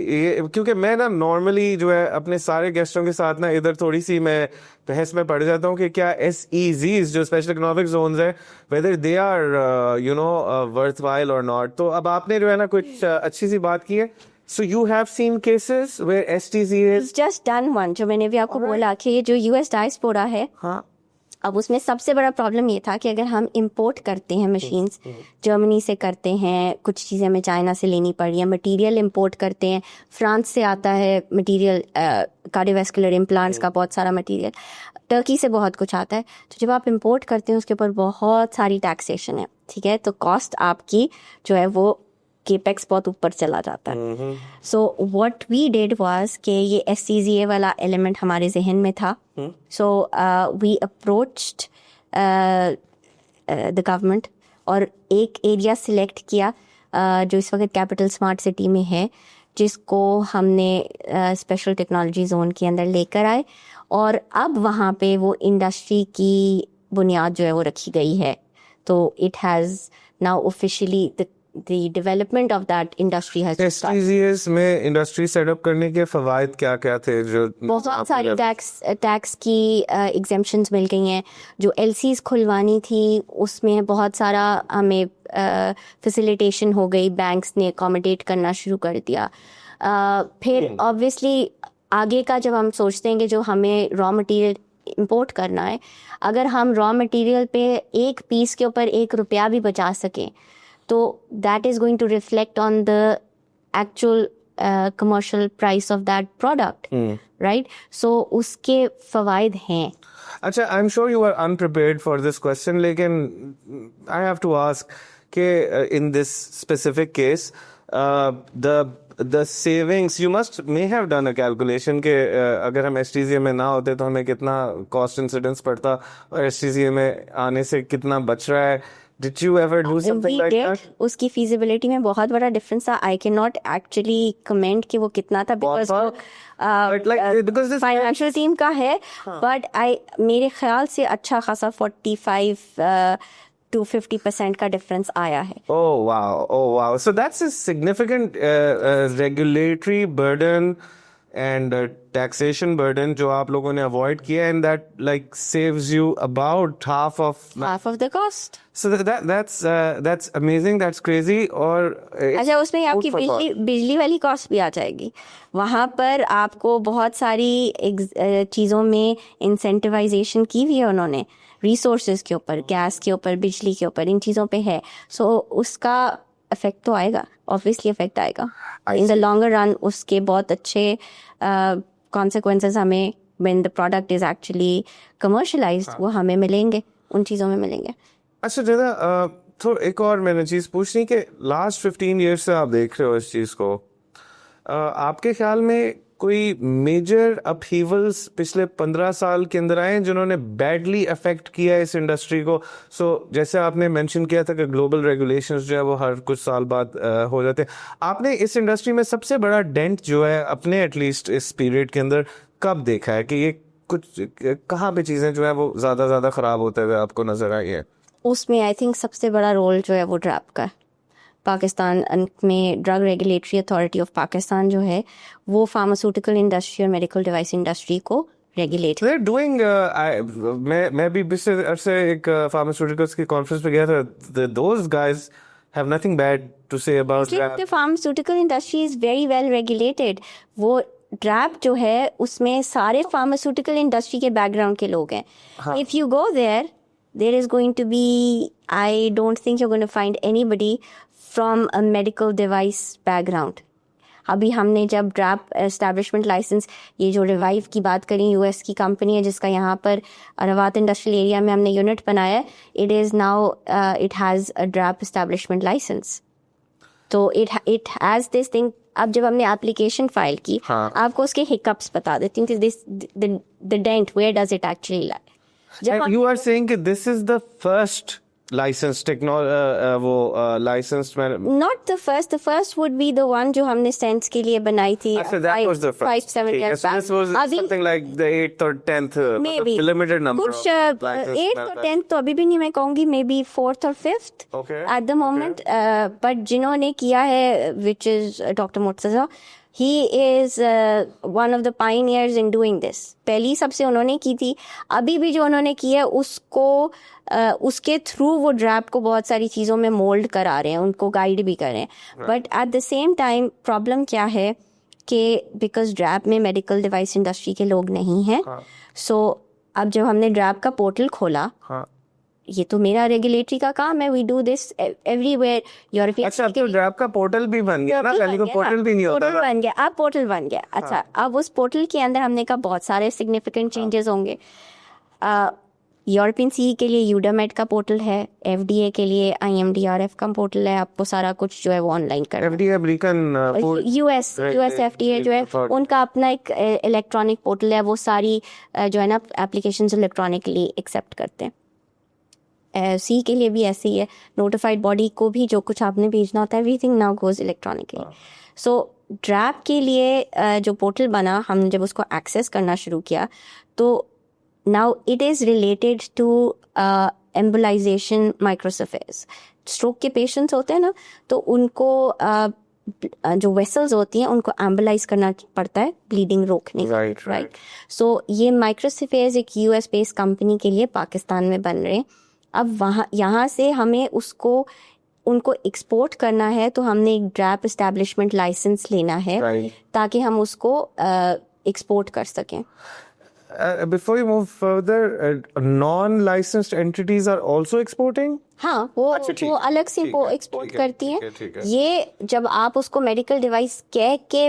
کیونکہ میں نا نارملی جو ہے اپنے سارے گیسٹوں کے ساتھ نا ادھر تھوڑی سی میں بحث میں پڑ جاتا ہوں کہ کیا SEZs جو اسپیشل اکنامک زونز ہیں whether they are worthwhile or not. تو اب آپ نے جو ہے نا کچھ اچھی سی بات کی ہے. So you have seen cases where STZAs just done one جو میں نے بھی آپ کو بولا کہ یہ جو US ڈائسپورا ہے، ہاں، اب اس میں سب سے بڑا پرابلم یہ تھا کہ اگر ہم امپورٹ کرتے ہیں مشینز، جرمنی سے کرتے ہیں، کچھ چیزیں ہمیں چائنا سے لینی پڑ رہی ہیں، مٹیریل امپورٹ کرتے ہیں، فرانس سے آتا ہے مٹیریل، کارڈیوویسکولر امپلانٹس کا بہت سارا مٹیریل، ٹرکی سے بہت کچھ آتا ہے. تو جب آپ امپورٹ کرتے ہیں اس کے اوپر بہت ساری ٹیکسیشن ہے، ٹھیک ہے، تو کاسٹ آپ کی جو ہے وہ کیپیکس بہت اوپر چلا جاتا ہے. So what we did was کہ یہ SCZA والا ایلیمنٹ ہمارے ذہن میں تھا. سو وی اپروچڈ دا گورنمنٹ اور ایک ایریا سلیکٹ کیا جو اس وقت کیپٹل اسمارٹ سٹی میں ہے، جس کو ہم نے اسپیشل ٹیکنالوجی زون کے اندر لے کر آئے، اور اب وہاں پہ وہ انڈسٹری کی بنیاد جو ہے وہ رکھی گئی ہے. تو it has now officially the development of that industry has started. STZAs میں انڈسٹری سیٹ اپ کرنے کے فوائد کیا کیا تھے؟ جو بہت ساری ٹیکس کی ایگزیمپشنز مل گئی ہیں. جو LCs کھلوانی تھی اس میں بہت سارا ہمیں فیسیلیٹیشن ہو گئی، بینکس نے اکوموڈیٹ کرنا شروع کر دیا. پھر آبویسلی آگے کا جب ہم سوچتے ہیں کہ جو ہمیں را مٹیریل امپورٹ کرنا ہے، اگر ہم را مٹیریل پہ ایک پیس کے اوپر 1 روپیہ بھی بچا سکیں تو that is going to reflect on the actual commercial price of that product, right? So اس کے فوائد ہیں. اچھا، I am sure you are unprepared for this question, لیکن آئی ہیو ٹو آسک کہ in this specific case the savings you may have done a calculation کہ اگر ہم STCA میں نہ ہوتے تو ہمیں کتنا cost incidence پڑتا اور STCA میں آنے سے کتنا بچ رہا ہے. Did you ever do something like that? اس کی feasibility میں بہت بڑا difference تھا. I cannot actually comment کہ وہ کتنا تھا because financial team کا ہے, but میرے خیال سے اچھا خاصا 45 to 50% کا difference آیا ہے. Oh wow. So that's a significant regulatory burden and taxation burden جو آپ لوگوں نے avoid کیا, and that like saves you about half of the cost. So that's amazing, that's crazy. اور اچھا اس میں آپ کی بجلی والی کاسٹ بھی آ جائے گی. وہاں پر آپ کو بہت ساری چیزوں میں انسینٹیوائزیشن کی ہوئی ہے انہوں نے, ریسورسز کے اوپر, گیس کے اوپر, بجلی کے اوپر, ان چیزوں پہ ہے. سو اس کا افیکٹ تو آئے گا, obviously افیکٹ آئے گا ان دا لانگر رن. اس کے بہت اچھے کانسیکوینسز ہمیں when the product is actually commercialized وہ ہمیں ملیں گے, ان چیزوں میں ملیں گے. اچھا جدا تو ایک اور میں نے چیز پوچھنی کہ لاسٹ 15 ایئرس سے آپ دیکھ رہے ہو اس چیز کو, آپ کے خیال میں کوئی میجر اپہیولس پچھلے 15 سال کے اندر آئے ہیں جنہوں نے بیڈلی افیکٹ کیا ہے اس انڈسٹری کو؟ سو جیسے آپ نے مینشن کیا تھا کہ گلوبل ریگولیشنز جو ہے وہ ہر کچھ سال بعد ہو جاتے ہیں. آپ نے اس انڈسٹری میں سب سے بڑا ڈینٹ جو ہے اپنے ایٹ لیسٹ اس پیریڈ کے اندر کب دیکھا ہے کہ یہ کچھ کہاں پہ چیزیں جو ہیں وہ زیادہ خراب ہوتے ہوئے آپ کو نظر آئی ہے؟ اس میں آئی تھنک سب سے بڑا رول جو ہے وہ ڈراپ کا ہے. پاکستان میں drug regulatory authority of Pakistan جو ہے وہ فارماسیوٹیکل انڈسٹری اور میڈیکل ڈیوائس انڈسٹری کو ریگولیٹ میں بھی پچھلے عرصے ایک فارماسیوٹیکلس کی کانفرنس پہ گیا تھا. Those guys have nothing bad to say about that. The pharmaceutical industry is very well regulated. وہ ڈراپ جو ہے اس میں سارے فارماسیوٹیکل انڈسٹری کے بیک گراؤنڈ کے لوگ ہیں. If you go there is going to be, I don't think you're going to find anybody from a medical device background. ابھی ہم نے جب ڈراپ اسٹیبلشمنٹ لائسنس, یہ جو ریوائیو کی بات کریں, US کی کمپنی ہے جس کا یہاں پر اروات انڈسٹریل ایریا میں ہم نے یونٹ بنایا ہے. it has a DRAP establishment licence. تو it has this thing. اب جب ہم نے اپلیکیشن فائل کی, آپ کو اس کے ہکپس بتا دیتی ہوں کہ the dent, where does it actually lie. You are saying that this is the first licensed technology, licensed not the first would be the one جو ہم نے سینس کے لیے بنائی تھی. So that was the first. 5-7 years back. This was something like the 8th or 10th, maybe limited number کچھ of licenses. 8th اور 10th تو ابھی بھی نہیں, میں کہوں گی maybe 4th or 5th at the moment. But جنہوں نے کیا ہے which is Dr. Murtaza, he is one of the pioneers in doing this. پہلی سب سے انہوں نے کی تھی. ابھی بھی جو انہوں نے کی ہے اس کو اس کے تھرو وہ ڈراپ کو بہت ساری چیزوں میں مولڈ کرا رہے ہیں, ان کو گائیڈ بھی کر رہے ہیں. But at the same time problem کیا ہے کہ بیکاز ڈراپ میں میڈیکل ڈیوائس انڈسٹری کے لوگ نہیں ہیں. سو اب جب ہم نے ڈراپ کا پورٹل کھولا, یہ تو میرا ریگولیٹری کا کام ہے, we do this everywhere. European اچھا تو ڈراپ کا پورٹل بھی بن گیا نا, پہلے کو پورٹل بھی نہیں ہوتا تھا. بن گیا, اب پورٹل بن گیا. اچھا اب اس پورٹل کے اندر ہم نے کہا بہت سارے سگنیفیکنٹ چینجز ہوں گے. یورپین سی کے لیے یوڈامیٹ کا پورٹل ہے, FDA کے لیے IMDRF کا پورٹل ہے. آپ کو سارا کچھ جو ہے وہ آن لائن کر, US FDA جو ہے ان کا اپنا ایک الیکٹرانک پورٹل ہے, وہ ساری جو ہے نا اپلیکیشنز الیکٹرانکلی ایکسیپٹ کرتے ہیں. سی کے لیے بھی ایسے ہی ہے, نوٹیفائڈ باڈی کو بھی جو کچھ آپ نے بھیجنا ہوتا ہے everything now goes electronically. So DRAP کے لیے جو پورٹل بنا, ہم نے جب اس کو ایکسیس کرنا شروع کیا تو now it is related to embolization microcephalus. Stroke کے پیشنٹس ہوتے ہیں نا, تو ان کو جو ویسلز ہوتی ہیں ان کو ایمبلائز کرنا پڑتا ہے بلیڈنگ روکنے کے. رائٹ. سو یہ مائکروسیفیز ایک US بیس کمپنی کے لیے پاکستان میں بن رہے ہیں. اب یہاں سے ہمیں ان کو ایکسپورٹ کرنا ہے تو ہم نے ایک ڈراپ اسٹیبلشمنٹ لائسنس لینا ہے تاکہ ہم اس کو ایکسپورٹ کر سکیں. Before you move further, non-licensed entities are also exporting? ہاں, وہ الگ سے ایکسپورٹ کرتی ہیں. یہ جب آپ اس کو میڈیکل ڈیوائس کہہ کے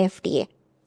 FDA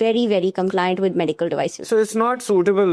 very compliant with medical devices. So it's not suitable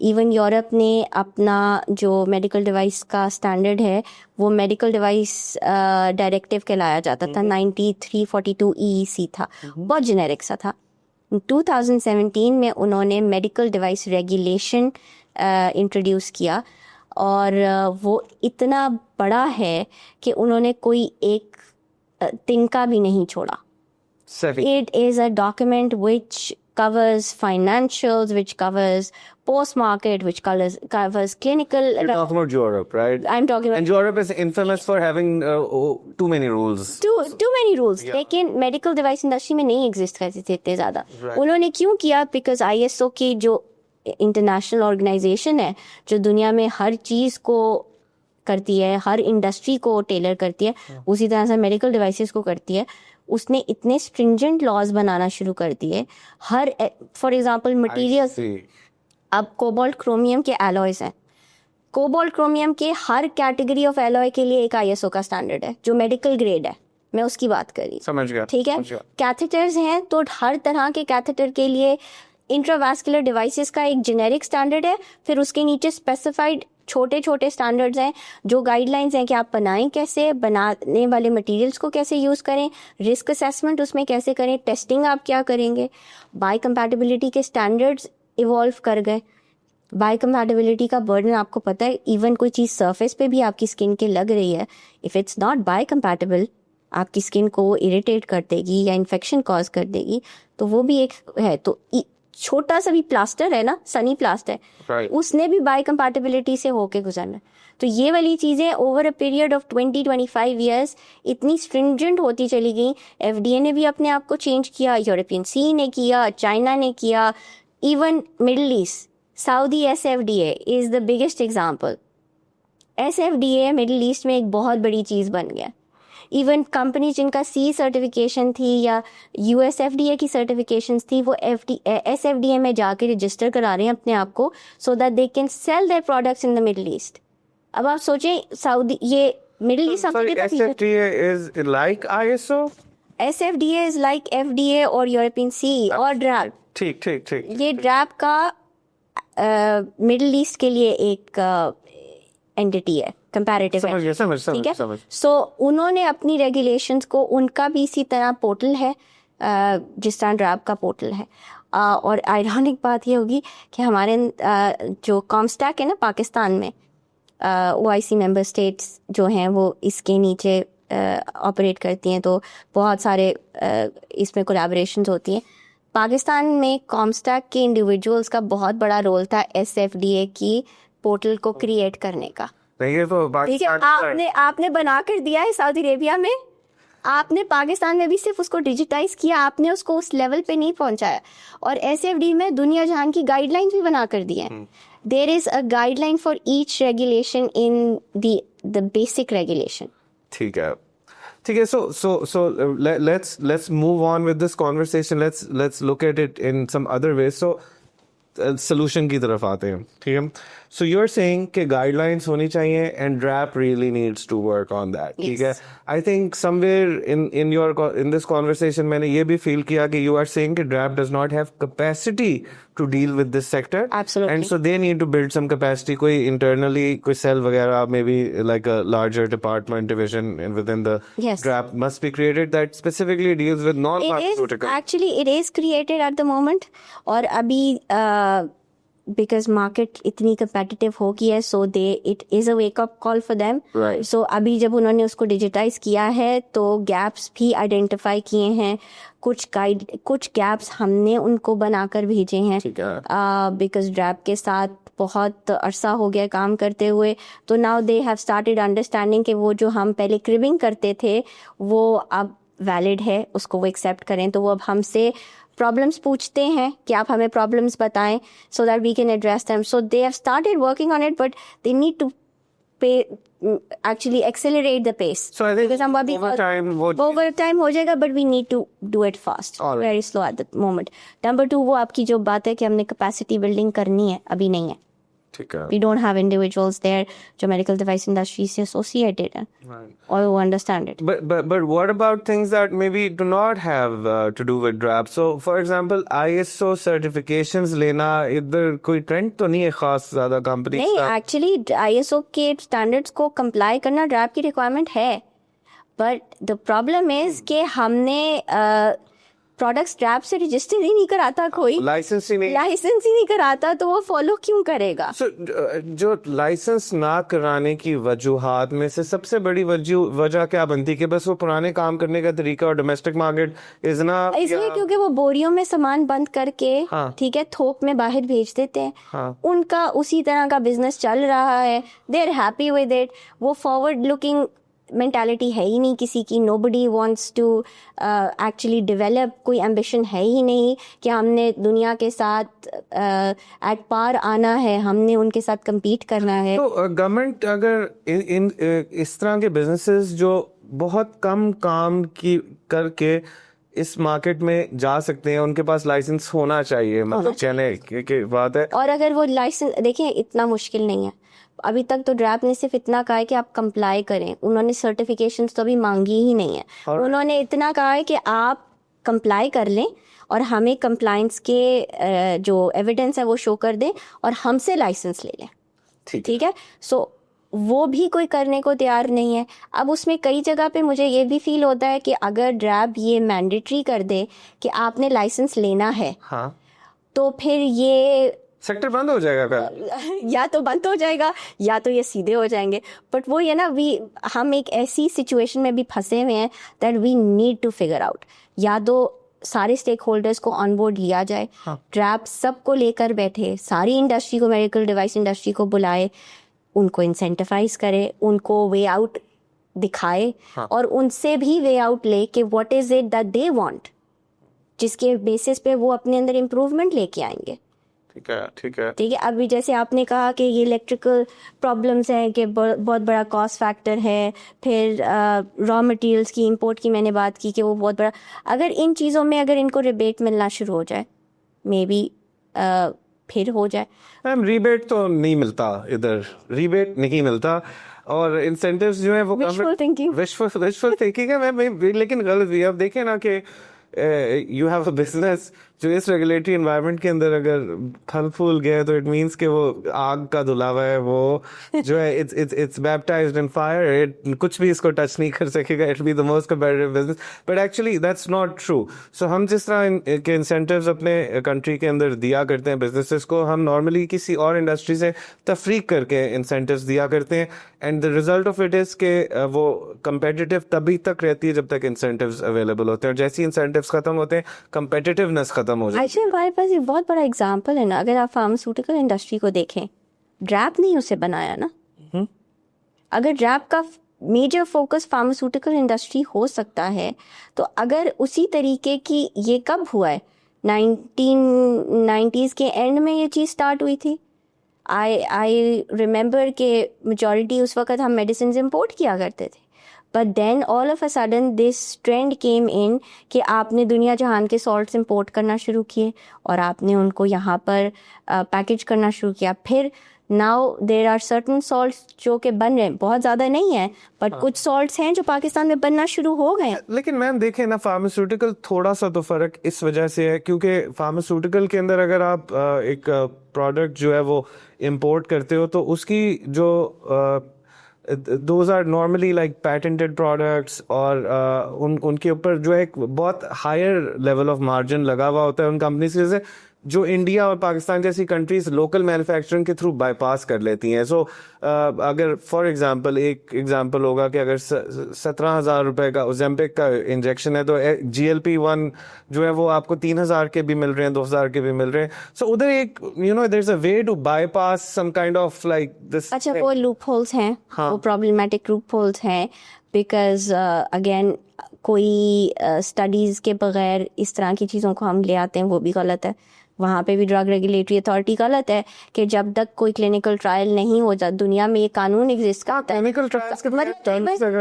even Europe نے اپنا جو میڈیکل ڈیوائس کا اسٹینڈرڈ ہے وہ میڈیکل ڈیوائس ڈائریکٹیو کہلایا جاتا تھا, 9342 EEC تھا, بہت جنیرک سا تھا. 2017 میں انہوں نے میڈیکل ڈیوائس ریگولیشن انٹروڈیوس کیا, اور وہ اتنا بڑا ہے کہ انہوں نے کوئی ایک تنکا بھی نہیں چھوڑا. It is a document which covers financials, which covers post-market, which covers clinical. You're talking about Europe, right? I'm talking about. And Europe is infamous for having too many rules. Too many rules. لیکن medical device industry میں نہیں exist کرتے تھے اتنے زیادہ. انہوں نے کیوں کیا؟ بیکاز ISO کی جو انٹرنیشنل آرگنائزیشن ہے جو دنیا میں ہر چیز کو کرتی ہے, ہر انڈسٹری کو ٹیلر کرتی ہے, اسی طرح سے میڈیکل ڈیوائسز کو کرتی ہے. اس نے اتنے اسٹرنجنٹ لاز بنانا شروع کر دیے. ہر فار ایگزامپل مٹیریلس, اب کوبالٹ کرومیم کے الوائز ہیں, کوبالٹ کرومیم کے ہر کیٹیگری آف الوائے کے لیے ایک ISO کا اسٹینڈرڈ ہے جو میڈیکل گریڈ ہے, میں اس کی بات کر رہی ہوں. سمجھ گیا. ٹھیک ہے. کیتھیٹرز ہیں تو ہر طرح کے کیتھیٹر کے لیے انٹراواسکولر ڈیوائسز کا ایک جنیرک اسٹینڈرڈ ہے, پھر اس کے نیچے اسپیسیفائڈ چھوٹے چھوٹے اسٹینڈرڈز ہیں جو گائیڈ لائنس ہیں کہ آپ بنائیں کیسے, بنانے والے مٹیریلس کو کیسے یوز کریں, رسک اسیسمنٹ اس میں کیسے کریں, ٹیسٹنگ آپ کیا کریں گے. بائی کمپیٹیبلٹی کے اسٹینڈرڈز ایوالو کر گئے. بائی کمپیٹیبلٹی کا برڈن آپ کو پتہ ہے, ایون کوئی چیز سرفیس پہ بھی آپ کی اسکن کے لگ رہی ہے, if it's not biocompatible آپ کی اسکن کو اریٹیٹ کر دے گی یا انفیکشن کاز کر دے گی, تو وہ بھی ایک ہے. تو چھوٹا سا بھی پلاسٹر ہے نا, سنی پلاسٹر, اس نے بھی بائی کمپیٹیبلٹی سے ہو کے گزرنا. تو یہ والی چیزیں over a period of 20-25 years اتنی اسٹرنجنٹ ہوتی چلی گئیں. FDA نے بھی اپنے آپ کو چینج کیا, یورپین سی نے کیا, چائنا نے کیا, even Middle East, Saudi SFDA is the biggest example. SFDA Middle East میں ایک بہت بڑی چیز بن گیا. ایون کمپنی جن کا C سرٹیفکیشن تھی یا USFDA کی سرٹیفکیشنس تھی, وہ SFDA میں جا کے رجسٹر کرا رہے ہیں اپنے آپ کو, so that they can sell their products in the Middle East. اب آپ سوچیں سعودی, یہ Middle East SFDA is like ISO. SFDA is like FDA اور یورپین C اور DRAP. ٹھیک ٹھیک ٹھیک. یہ DRAP کا مڈل ایسٹ کے لیے ایک اینٹی ہے, کمپیریٹیو ہے. ٹھیک ہے. سو انہوں نے اپنی ریگولیشنس کو, ان کا بھی اسی طرح پورٹل ہے جس طرح ڈراپ کا پورٹل ہے. اور آئرونک بات یہ ہوگی کہ ہمارے جو کامسٹیک ہے نا پاکستان میں, OIC ممبر اسٹیٹس جو ہیں وہ اس کے نیچے آپریٹ کرتی ہیں, تو بہت سارے اس میں کولیبریشنز ہوتی ہیں. پاکستان میں کامسٹیک کے انڈیویجولس کا بہت بڑا رول تھا SFDA کی پورٹل کو کریٹ کرنے کا. ٹھیک ہے, آپ نے بنا کر دیا ہے سعودی عربیہ میں, آپ نے پاکستان میں بھی صرف اس کو ڈیجیٹائز کیا, آپ نے اس کو اس لیول پہ نہیں پہنچایا. اور SFDA میں دنیا جہان کی گائیڈ لائنس بھی بنا کر دی ہیں. There is a guideline for each regulation in the basic regulation. ٹھیک ہے ٹھیک ہے. So let's move on with this conversation. Let's look at it in some other ways. So solution کی طرف آتے ہیں. ٹھیک ہے. So you're saying کہ guidelines لائنس ہونی چاہیے and DRAP really needs to work on that. ٹھیک ہے. I think somewhere in this conversation میں نے یہ بھی feel کیا کہ you are saying کہ DRAP does not have capacity to deal with this sector. Absolutely. And so they need to build some capacity. کوئی internally کوئی cell وغیرہ, maybe like a larger department division within the DRAP must be created that specifically deals with non-pharmaceutical. Actually it is created at the moment. اور ابھی because market اتنی competitive ہو گئی ہے, so it is a wake up call for them. Right. So ابھی جب انہوں نے اس کو ڈیجیٹائز کیا ہے تو گیپس بھی آئیڈینٹیفائی کیے ہیں, کچھ گیپس ہم نے ان کو بنا کر بھیجے ہیں بیکاز ڈریپ کے ساتھ بہت عرصہ ہو گیا کام کرتے ہوئے. تو now they have started understanding کہ وہ جو ہم پہلے کربنگ کرتے تھے وہ اب ویلڈ ہے, اس کو وہ ایکسیپٹ کریں. تو وہ اب ہم سے پرابلمس پوچھتے ہیں کہ آپ ہمیں پرابلمس بتائیں so that we can address them. So they have started working on it but they need to actually accelerate the pace. So I think because over time ہو جائے گا but we need to do it fast. Very slow at the moment. Number 2 وہ آپ کی جو بات ہے کہ ہم نے capacity building کرنی ہے, ابھی نہیں ہے. ٹھیک ہے. We don't have individuals there جو medical device industry سے associated ہیں اور وہ understand it. But what about things that maybe do not have to do with DRAP? So for example, ISO certifications لینا ادھر کوئی ٹرینڈ تو نہیں ہے خاص زیادہ کمپنی نہیں, ایکچولی ISO کے اسٹینڈرڈس کو کمپلائی کرنا ڈراپ کی ریکوائرمنٹ ہے, بٹ دا پرابلم از کہ ہم نے پروڈکٹس ڈراپ سے رجسٹر ہی نہیں کراتا, کوئی لائسنس ہی نہیں کراتا, تو وہ فالو کیوں کرے گا؟ جو لائسنس نہ کرانے کی وجوہات میں سے سب سے بڑی وجہ کیا بنتی کہ بس وہ پرانے کام کرنے کا طریقہ اور ڈومیسٹک مارکیٹ از نا, اس لیے کیونکہ وہ بوریوں میں سامان بند کر کے ٹھیک ہے تھوک میں باہر بھیج دیتے ہیں, ان کا اسی طرح کا بزنس چل رہا ہے, they are happy with it. وہ فارورڈ لکنگ مینٹالٹی ہے ہی نہیں کسی کی. Nobody wants to actually develop, کوئی ایمبیشن ہے ہی نہیں کہ ہم نے دنیا کے ساتھ ایٹ پار آنا ہے, ہم نے ان کے ساتھ کمپیٹ کرنا ہے. تو گورنمنٹ اگر اس طرح کے بزنسز جو بہت کم کام کی کر کے اس مارکیٹ میں جا سکتے ہیں, ان کے پاس لائسنس ہونا چاہیے, مطلب کہنے کی بات ہے. اور اگر وہ لائسنس دیکھیں اتنا مشکل نہیں ہے, ابھی تک تو ڈراپ نے صرف اتنا کہا ہے کہ آپ کمپلائی کریں, انہوں نے سرٹیفکیشنز تو ابھی مانگی ہی نہیں ہے. انہوں نے اتنا کہا ہے کہ آپ کمپلائی کر لیں اور ہمیں کمپلائنس کے جو ایویڈنس ہے وہ شو کر دیں اور ہم سے لائسنس لے لیں, ٹھیک ہے. سو وہ بھی کوئی کرنے کو تیار نہیں ہے. اب اس میں کئی جگہ پہ مجھے یہ بھی فیل ہوتا ہے کہ اگر ڈراپ یہ مینڈیٹری کر دے کہ آپ نے لائسنس لینا ہے, تو پھر یہ سیکٹر بند ہو جائے گا, یا تو بند ہو جائے گا یا تو یہ سیدھے ہو جائیں گے. بٹ وہ یہ نا, ہم ایک ایسی سچویشن میں بھی پھنسے ہوئے ہیں that we need to figure out. یا تو سارے اسٹیک ہولڈرس کو آن بورڈ لیا جائے, ڈراپ سب کو لے کر بیٹھے, ساری انڈسٹری کو, میڈیکل ڈیوائس انڈسٹری کو بلائے, ان کو انسینٹیفائز کرے, ان کو وے آؤٹ دکھائے, اور ان سے بھی وے آؤٹ لے کہ what is it that they want, جس کے بیسس پہ وہ اپنے اندر امپروومنٹ لے کے آئیں گے. ٹھیک ہے. ابھی جیسے آپ نے کہا کہ یہ الیکٹریکل پرابلمس ہیں کہ بہت بڑا کاسٹ فیکٹر ہے, پھر را مٹیریلس کی امپورٹ کی میں نے بات کی کہ وہ بہت بڑا, اگر ان چیزوں میں اگر ان کو ریبیٹ ملنا شروع ہو جائے, مے بی پھر ہو جائے. میم ریبیٹ تو نہیں ملتا, ادھر ریبیٹ نہیں ملتا, اور انسینٹیوز جو ہیں وہ وشفل تھنکنگ ہے میم, لیکن غلط بھی ہے. اب دیکھیں نا کہ یو ہیو اے بزنس جو اس ریگولیٹری انوائرمنٹ کے اندر اگر پھل پھول گئے تو اٹ مینس کہ وہ آگ کا دھلا ہوا ہے, وہ جو ہے اٹس بیپٹائزڈ ان فائر, کچھ بھی اس کو ٹچ نہیں کر سکے گا, it be the most competitive business. But actually that's not true. So ہم جس طرح کے انسینٹیوز اپنے کنٹری کے اندر دیا کرتے ہیں بزنسز کو, ہم نارملی کسی اور انڈسٹری سے تفریق کر کے انسینٹیوز دیا کرتے ہیں, and the result of it is کہ وہ کمپیٹیٹو تبھی تک رہتی ہے جب تک انسینٹیوز اویلیبل ہوتے ہیں, اور جیسے انسینٹیوز ختم ہوتے ہیں کمپیٹیٹیونیس ختم ہو جاتی ہے. ہمارے پاس ایک بہت بڑا اگزامپل ہے نا, اگر آپ فارماسیوٹیکل انڈسٹری کو دیکھیں, ڈراپ نے اسے بنایا نا. اگر ڈراپ کا میجر فوکس فارماسیوٹیکل انڈسٹری ہو سکتا ہے, تو اگر اسی طریقے کی, یہ کب ہوا ہے, 1990s کے اینڈ میں یہ چیز اسٹارٹ ہوئی تھی. آئی ریمبر کہ میجورٹی اس وقت ہم میڈیسنز امپورٹ کیا کرتے تھے, but then all of a sudden this trend came in کہ آپ نے دنیا جہان کے سالٹس امپورٹ کرنا شروع کیے اور آپ نے ان کو یہاں پر پیکیج کرنا شروع کیا. پھر now there are certain salts جو کہ بن رہے ہیں, بہت زیادہ نہیں ہیں بٹ کچھ سالٹس ہیں جو پاکستان میں بننا شروع ہو گئے ہیں. لیکن میم دیکھیں نا, فارماسیوٹیکل تھوڑا سا تو فرق اس وجہ سے ہے کیونکہ فارماسیوٹیکل کے اندر اگر آپ ایک پروڈکٹ جو ہے وہ امپورٹ کرتے ہو تو اس کی جو those are normally like patented products, اور ان کے اوپر جو ہے ایک بہت ہائر لیول آف مارجن لگا ہوا ہوتا ہے ان کمپنیز سے, جو انڈیا اور پاکستان جیسی کنٹریز لوکل مینوفیکچرنگ کے تھرو بائی پاس کر لیتی ہیں. سو اگر فار ایگزامپل ایک ایگزامپل ہوگا کہ اگر 17,000 روپے کا اوزیمپک کا انجیکشن ہے تو GLP-1 جو ہے وہ آپ کو 3,000 کے بھی مل رہے ہیں, 2,000 کے بھی مل رہے ہیں. سو ادھر ایک there is a way to bypass some kind of like this. اچھا, وہ لوپ ہولس ہیں, وہ پرابلمٹک لوپ ہولس ہیں, بیکاز اگین کوئی اسٹڈیز کے بغیر اس طرح کی چیزوں کو ہم لے آتے ہیں, وہ بھی غلط ہے. وہاں پہ بھی ڈرگ ریگولیٹری اتھارٹی غلط ہے کہ جب تک کوئی کلینکل ٹرائل نہیں ہو جاتا, دنیا میں یہ قانون ایگزسٹ کرتا ہے.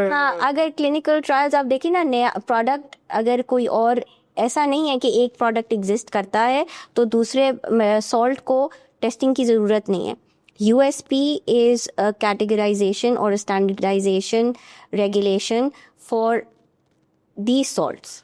ہاں, اگر کلینکل ٹرائلز آپ دیکھیں نا, نیا پروڈکٹ اگر کوئی اور, ایسا نہیں ہے کہ ایک پروڈکٹ ایگزسٹ کرتا ہے تو دوسرے سالٹ کو ٹیسٹنگ کی ضرورت نہیں ہے. USP is a categorization or a standardization regulation for these salts.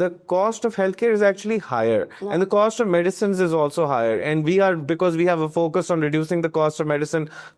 the cost of healthcare is actually higher and the cost of medicines is also higher and because we have a focus on reducing the cost of medicine,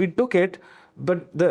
we took it, but the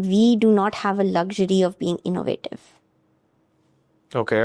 we do not have a luxury of being innovative. Okay.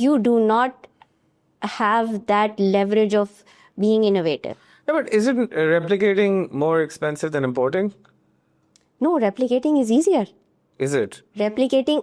you do not have that leverage of being innovative. Yeah, but isn't replicating more expensive than importing? No, replicating is easier. Is it? Replicating,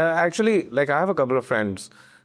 actually, like I have a couple of friends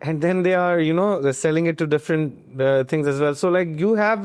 and then they are, you know, they're selling it to different things as well. So like you have,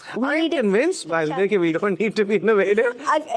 I'm convinced by that we don't need to be innovative.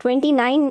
29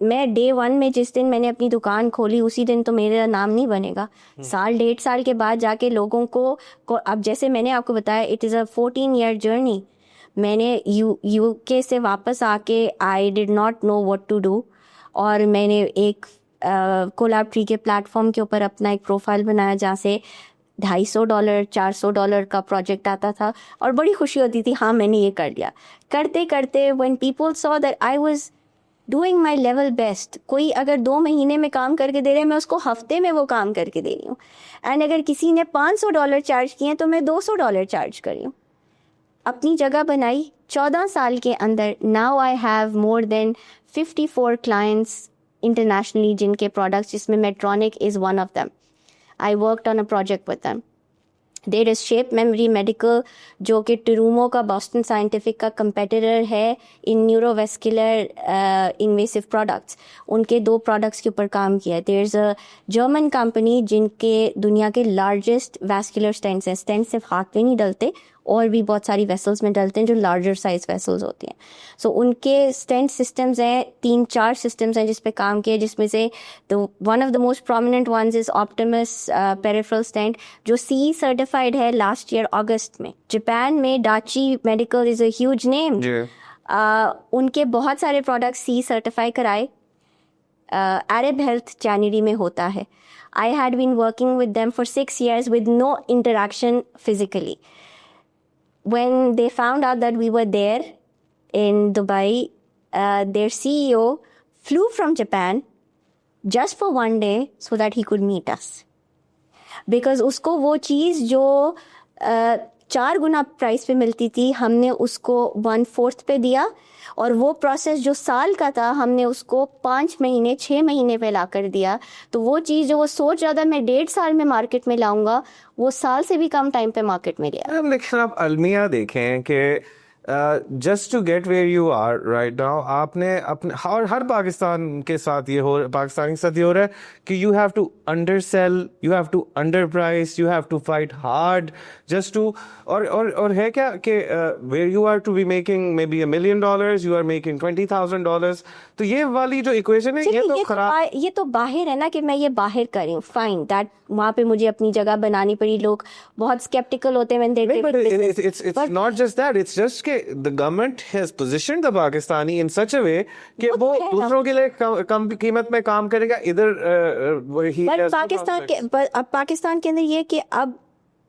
میں day 1 میں جس دن میں نے اپنی دکان کھولی اسی دن تو میرا نام نہیں بنے گا. سال 1.5 سال کے بعد جا کے لوگوں کو اب جیسے میں نے آپ کو بتایا it is a 14 year journey. میں نے یو کے سے واپس آ کے I did not know what to do, اور میں نے ایک کولاب ٹری کے پلیٹ فارم کے اوپر اپنا ایک پروفائل بنایا جہاں سے $250 $400 کا پروجیکٹ آتا تھا, اور بڑی خوشی ہوتی تھی ہاں میں نے یہ کر لیا. کرتے کرتے when people saw that I was doing my level best, کوئی اگر 2 مہینے میں کام کر کے دے رہے ہیں میں اس کو ہفتے میں وہ کام کر کے دے رہی ہوں, اینڈ اگر کسی نے $500 چارج کیے ہیں تو میں $200 چارج کر رہی ہوں. اپنی جگہ بنائی 14 سال کے اندر. Now I have more than 54 clients internationally جن کے پروڈکٹس, جس میں Medtronic is one of them. I worked on a project with them. There is Shape Memory Medical جو کہ ٹرومو کا باسٹن سائنٹیفک کا کمپیٹیٹر ہے ان نیوروویسکولر انویسو پروڈکٹس. ان کے 2 پروڈکٹس کے اوپر کام کیا ہے. دیر از اے جرمن کمپنی جن کے دنیا کے لارجسٹ ویسکولر اسٹینٹس ہیں. اسٹینٹ صرف ہاتھ پہ نہیں ڈلتے, اور بھی بہت ساری ویسلز میں ڈلتے ہیں جو لارجر سائز ویسلز ہوتی ہیں. سو ان کے اسٹینٹ سسٹمز ہیں 3-4 سسٹمز ہیں جس پہ کام کیا, جس میں سے one of the most prominent ones is Optimus peripheral stent جو سی سرٹیفائڈ ہے لاسٹ ایئر اگست میں. جاپان میں ڈاچی میڈیکل از اے ہیوج نیم. ان کے بہت سارے پروڈکٹس سی سرٹیفائی کرائے. عرب ہیلتھ جنوری میں ہوتا ہے. I had been working with them for 6 years with no interaction physically. When they found out that we were there in Dubai, their CEO flew from Japan just for 1 day so that he could meet us. Because اس کو وہ چیز جو 4 گنا price پہ ملتی تھی ہم نے اس کو 1/4 پہ دیا, اور وہ پروسیس جو سال کا تھا ہم نے اس کو 5 مہینے 6 مہینے پہ لا کر دیا. تو وہ چیز جو وہ سوچ رہا تھا میں 1.5 سال میں مارکیٹ میں لاؤں گا, وہ سال سے بھی کم ٹائم پہ مارکیٹ میں لیا. لیکن آپ المیہ دیکھیں کہ just to get where you are right now, آپ نے اپنے ہر پاکستان کے ساتھ یہ پاکستانی کے ساتھ یہ ہو رہا ہے کہ you have to undersell, you have to underprice, you have to fight hard just to, اور ہے کیا کہ where you are to be making maybe $1 million, you are making $20,000. تو یہ والی جو ایکویشن ہے یہ تو خراب, یہ تو باہر ہے نا کہ میں یہ باہر کر رہی ہوں. فائن دیٹ وہاں پہ مجھے اپنی جگہ بنانی پڑی. لوگ بہت اسکیپٹیکل ہوتے ہیں. It's not just that, it's just کہ the government has positioned the Pakistani in such a way کہ وہ دوسروں کے لیے کم قیمت میں کام کرے گا. ادھر پاکستان کے اندر یہ کہ اب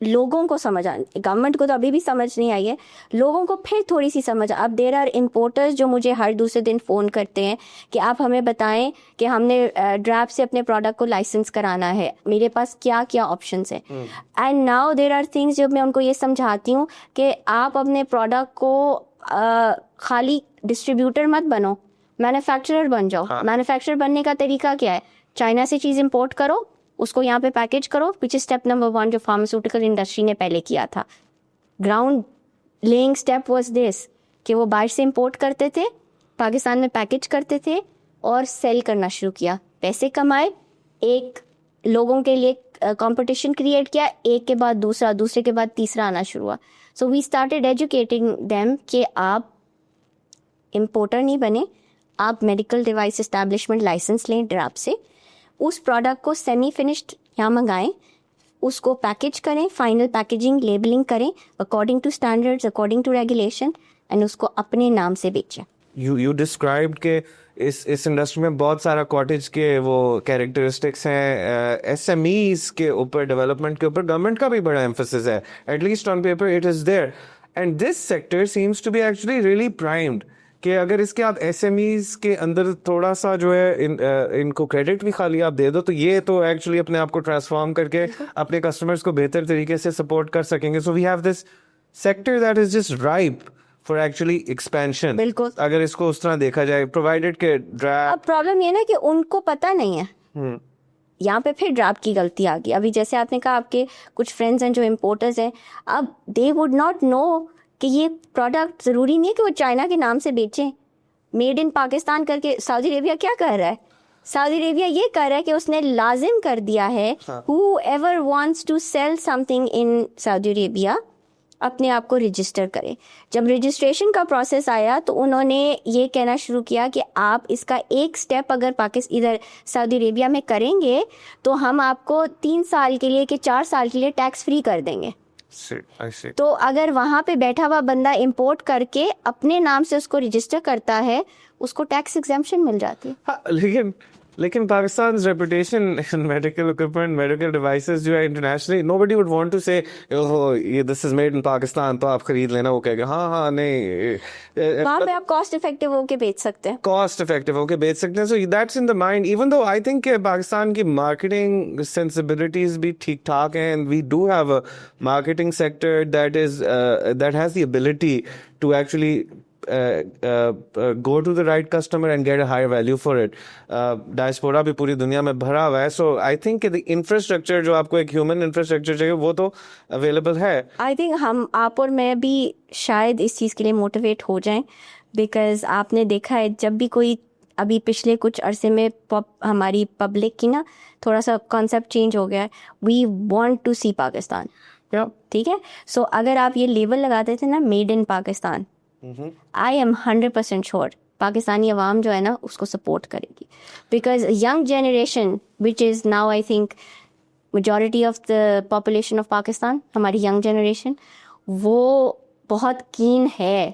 لوگوں کو سمجھ گورنمنٹ کو تو ابھی بھی سمجھ نہیں آئی ہے, لوگوں کو پھر تھوڑی سی سمجھ. اب دیر آر امپورٹرز جو مجھے ہر دوسرے دن فون کرتے ہیں کہ آپ ہمیں بتائیں کہ ہم نے ڈراپ سے اپنے پروڈکٹ کو لائسنس کرانا ہے, میرے پاس کیا کیا آپشنس ہیں. And now there are things جو میں ان کو یہ سمجھاتی ہوں کہ آپ اپنے پروڈکٹ کو خالی ڈسٹریبیوٹر مت بنو, مینوفیکچرر بن جاؤ. مینوفیکچرر بننے کا طریقہ کیا ہے؟ چائنا سے چیز امپورٹ کرو, اس کو یہاں پہ پیکیج کرو, وچ از اسٹیپ نمبر 1 جو فارماسیوٹیکل انڈسٹری نے پہلے کیا تھا. Ground landscape was this کہ وہ باہر سے امپورٹ کرتے تھے, پاکستان میں پیکیج کرتے تھے اور سیل کرنا شروع کیا. پیسے کمائے, ایک لوگوں کے لیے کمپٹیشن کریٹ کیا, ایک کے بعد دوسرا, دوسرے کے بعد تیسرا آنا شروع ہوا. So we started educating them کہ آپ امپورٹر نہیں بنے, آپ میڈیکل ڈیوائس اسٹیبلشمنٹ لائسنس لیں ڈراپ سے, اس پروڈکٹ کو سیمی فنشڈ یہاں منگائیں, اس کو پیکیج کریں, فائنل پیکیجنگ لیبلنگ کریں according to standards, according to regulation, and اس کو اپنے نام سے بیچیں. یو ڈسکرائبڈ کہ اس انڈسٹری میں بہت سارا کاٹیج کے وہ کیریکٹرسٹکس ہیں. ایس ایم ایز کے اوپر, ڈیولپمنٹ کے اوپر گورنمنٹ کا بھی بڑا ایمفسس ہے, at least on paper it is there, and this sector seems to be actually really primed کہ اگر اس کے آپ ایس ایم ایز کے اندر تھوڑا سا جو ہے ان کو کریڈٹ بھی خالی آپ دے دو تو یہ تو ایکچولی اپنے آپ کو ٹرانسفارم کر کے اپنے کسٹمرز کو بہتر طریقے سے سپورٹ کر سکیں گے. So we have this sector that is just ripe for actually expansion. بالکل, اگر اس کو اس طرح دیکھا جائے, پرووائڈیڈ کہ اب پرابلم یہ نا کہ ان کو پتہ نہیں ہے, یہاں پہ پھر ڈراپ کی غلطی آ گئی. ابھی جیسے آپ نے کہا آپ کے کچھ فرینڈز ہیں جو امپورٹرز ہیں, اب دے وڈ ناٹ نو کہ یہ پروڈکٹ ضروری نہیں ہے کہ وہ چائنا کے نام سے بیچیں. میڈ ان پاکستان کر کے سعودی عربیہ کیا کر رہا ہے؟ سعودی عربیہ یہ کر رہا ہے کہ اس نے لازم کر دیا ہے whoever wants to sell something in Saudi Arabia اپنے آپ کو رجسٹر کریں. جب رجسٹریشن کا پروسیس آیا تو انہوں نے یہ کہنا شروع کیا کہ آپ اس کا ایک سٹیپ اگر ادھر سعودی عربیہ میں کریں گے تو ہم آپ کو 3 سال کے لیے کہ 4 سال کے لیے ٹیکس فری کر دیں گے. تو اگر وہاں پہ بیٹھا ہوا بندہ امپورٹ کر کے اپنے نام سے اس کو رجسٹر کرتا ہے اس کو ٹیکس ایگزمپشن مل جاتی ہے. لیکن Pakistan reputation medical equipment medical devices جو ہے internationally nobody would want to say یہ دس از میڈ ان پاکستان تو آپ خرید لینا. وہ کہے گا ہاں نہیں, وہاں پہ آپ کاسٹ افیکٹو ہو کے بیچ سکتے ہیں, کاسٹ افیکٹو ہو کے بیچ سکتے ہیں. So that's in the mind. Even though I think کہ پاکستان کی مارکیٹنگ سینسبلٹیز بھی ٹھیک ٹھاک ہیں. And we do have a marketing sector that has the ability to actually go to the right customer and get a higher value for it. Diaspora بھی پوری دنیا میں بھرا ہوا ہے. سو آئی تھنک کہ انفراسٹرکچر جو آپ کو ایک ہیومن انفراسٹرکچر چاہیے وہ تو اویلیبل ہے. آئی تھنک آپ اور میں بھی شاید اس چیز کے لیے موٹیویٹ ہو جائیں, بیکاز آپ نے دیکھا ہے جب بھی کوئی ابھی پچھلے کچھ عرصے میں ہماری پبلک کی نا تھوڑا سا کانسیپٹ چینج ہو گیا ہے. وی وانٹ ٹو سی پاکستان. ٹھیک ہے, سو اگر آپ یہ لیبل لگاتے تھے نا made in Pakistan, I am 100% sure Pakistani عوام جو ہے نا اس کو سپورٹ کرے گی. Because young generation which is now I think majority of the population of Pakistan, ہماری ینگ جنریشن وہ بہت کین ہے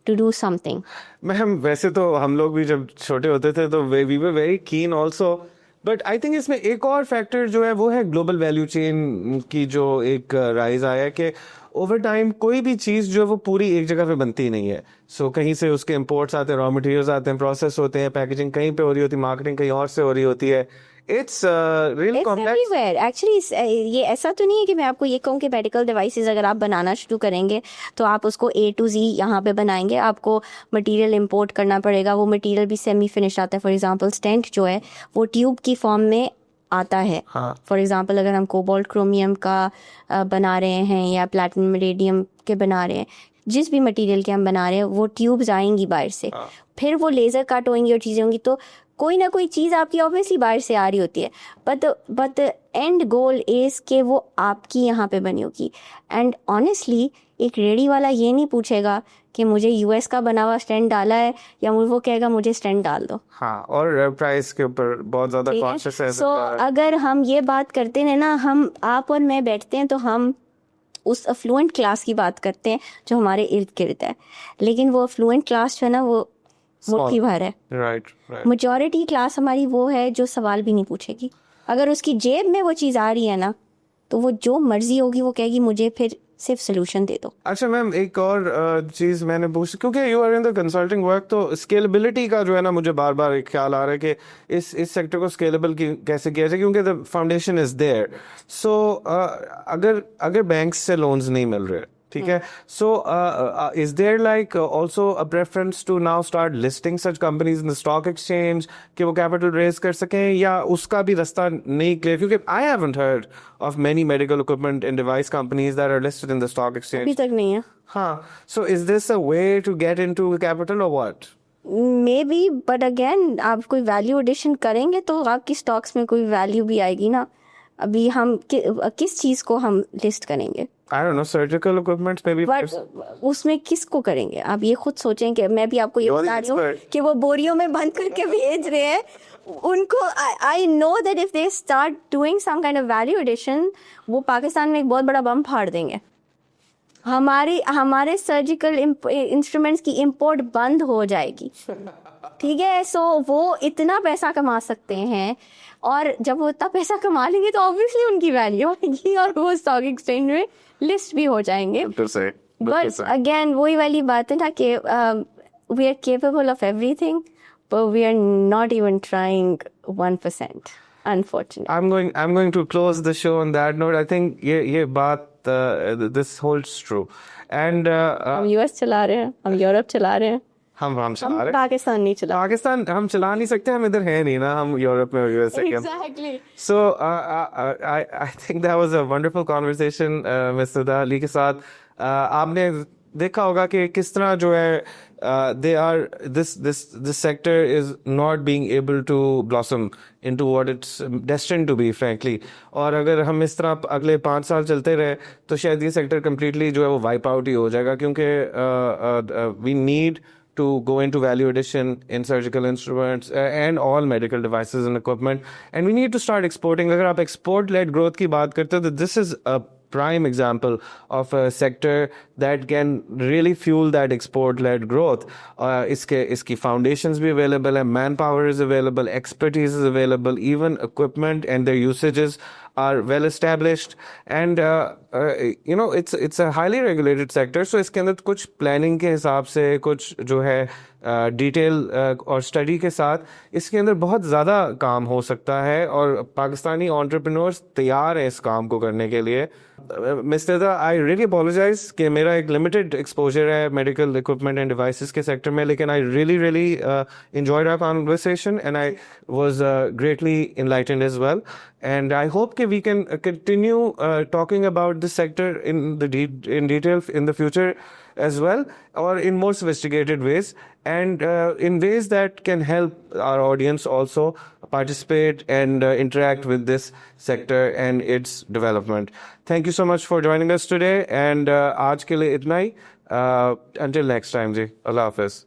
ٹو ڈو سم تھنگ. میم ویسے تو ہم لوگ بھی جب چھوٹے ہوتے تھے تو we were very keen also, but I think اس میں ایک اور فیکٹر جو ہے وہ ہے گلوبل ویلیو چین کی جو ایک رائز آیا ہے کہ اوور ٹائم کوئی بھی چیز جو ہے وہ پوری ایک جگہ پہ بنتی نہیں ہے. سو کہیں سے اس کے امپورٹس آتے ہیں, را مٹیریلز آتے ہیں, پروسیس ہوتے ہیں, پیکیجنگ کہیں پہ ہو رہی ہوتی ہے, مارکیٹنگ کہیں اور سے ہو رہی ہوتی ہے. It's really complex. ایکچولی یہ ایسا تو نہیں ہے کہ میں آپ کو یہ کہوں کہ میڈیکل ڈیوائسز اگر آپ بنانا شروع کریں گے تو آپ اس کو A to Z یہاں پہ بنائیں گے. آپ کو مٹیریل امپورٹ کرنا پڑے گا. وہ مٹیریل بھی سیمی فنش آتا ہے. فار ایگزامپل اسٹینٹ جو ہے وہ ٹیوب کی فارم میں آتا ہے. فار ایگزامپل اگر ہم کوبالٹ کرومیم کا بنا رہے ہیں یا پلیٹینم ریڈیم کے بنا رہے ہیں, جس بھی مٹیریل کے ہم بنا رہے ہیں وہ ٹیوبز آئیں گی باہر سے, پھر وہ لیزر کٹ ہوئیں گی اور چیزیں ہوں گی, تو کوئی نہ کوئی چیز آپ کی آبویسلی باہر سے آ رہی ہوتی ہے. بٹ اینڈ گول از کہ وہ آپ کی یہاں پہ بنی ہوگی. اینڈ آنیسٹلی ایک ریڈی والا یہ نہیں پوچھے گا کہ مجھے US کا بنا ہوا اسٹینڈ ڈالا ہے, یا وہ کہے گا مجھے اسٹینڈ ڈال دو. ہاں, اور پرائس کے اوپر بہت زیادہ کانشیس ہے. سو اگر ہم یہ بات کرتے ہیں نا, ہم آپ اور میں بیٹھتے ہیں تو ہم اس افلوئنٹ کلاس کی بات کرتے ہیں جو ہمارے ارد گرد ہے, لیکن وہ افلوئنٹ کلاس جو ہے نا وہ مٹھی بھر ہے. میجورٹی کلاس ہماری وہ ہے جو سوال بھی نہیں پوچھے گی. اگر اس کی جیب میں وہ چیز آ رہی ہے نا تو وہ جو مرضی ہوگی وہ کہے گی مجھے پھر صرف سولوشن دے دو. اچھا میم ایک اور چیز میں نے پوچھ, کیونکہ you are in the consulting work, تو اسکیلیبلٹی کا جو ہے نا مجھے بار بار ایک خیال آ رہا ہے کہ اس سیکٹر کو اسکیلیبل کیسے کیا جائے, کیونکہ دا فاؤنڈیشن از دیئر. سو اگر بینکس سے لونز نہیں مل رہے, ٹھیک ہے, so is there like also a preference to now start listing such companies in the stock exchange کہ وہ کیپٹل ریز کر سکیں, یا اس کا بھی رستہ نہیں کلیئر, کیونکہ I haven't heard of many medical equipment and device companies that are listed in the stock exchange. ابھی تک نہیں ہے. ہاں, so is this a way to get into capital اور what? Maybe, but again آپ کوئی value addition کریں گے تو آپ کی اسٹاکس میں کوئی ویلیو بھی آئے گی نا. ابھی ہم کس چیز کو ہم لسٹ کریں گے؟ I don't know, surgical equipment maybe. But اس میں کس کو کریں گے آپ یہ خود سوچیں. کہ میں بھی آپ کو یہ بتا رہی ہوں کہ وہ بوریوں میں بند کر کے بھیج رہے ہیں ان کو. I know that if they start doing some kind of value addition وہ پاکستان میں ایک بہت بڑا بم پھاڑ دیں گے. ہمارے سرجیکل انسٹرومینٹس کی امپورٹ بند ہو جائے گی, ٹھیک ہے. سو وہ اتنا پیسہ کما سکتے ہیں, اور جب وہ اتنا پیسہ کما لیں گے تو آبویسلی ان کی ویلیو ہوئے گی اور وہ اسٹاک ایکسچینج میں لسٹ بھی ہو جائیں گے. بٹ اگین وہی والی بات ہے نا کہ we are capable of everything but we are not even trying 1%. Unfortunately. I'm going to close the show on that note. I think یہ بات this holds true. And ہم US چلا رہے ہیں, ہم یورپ چلا رہے ہیں, ہم چلا رہے ہیں, پاکستان نہیں چلا. پاکستان ہم چلا نہیں سکتے, ہم ادھر ہیں نہیں نا, ہم یورپ میں USA کے. Exactly. So I think that was a wonderful conversation Ms. Nida Ali کے ساتھ. آپ نے دیکھا ہوگا کہ کس طرح جو ہے this sector is not being able to blossom into what it's destined to be, frankly. اور اگر ہم اس طرح اگلے 5 سال چلتے رہے تو شاید یہ سیکٹر کمپلیٹلی جو ہے وہ وائپ آؤٹ ہی ہو جائے گا, کیونکہ we need to go into value addition in surgical instruments and all medical devices and equipment, and we need to start exporting. اگر آپ export led growth کی بات کرتے ہو تو this is a prime example of a sector that can really fuel that export led growth. اس کی foundations بھی available ہے, manpower is available, expertise is available, even equipment and their usages are well established, and it's a highly regulated sector. So اس کے اندر کچھ planning کے حساب سے, کچھ جو ہے ڈیٹیل اور اسٹڈی کے ساتھ اس کے اندر بہت زیادہ کام ہو سکتا ہے, اور پاکستانی انٹرپرینورس تیار ہیں اس کام کو کرنے کے لیے. مسٹر آئی ریئلی اپولوجائز کہ میرا ایک لمیٹڈ ایکسپوجر ہے میڈیکل اکوپمنٹ اینڈ ڈیوائسز کے سیکٹر میں, لیکن I really enjoyed our conversation and I was greatly enlightened as well, and I hope that we can continue talking about this sector in detail in the future as well, or in more sophisticated ways, and in ways that can help our audience also participate and interact with this sector and its development. Thank you so much for joining us today, and aaj ke liye itna hi. Until next time ji, Allah Hafiz.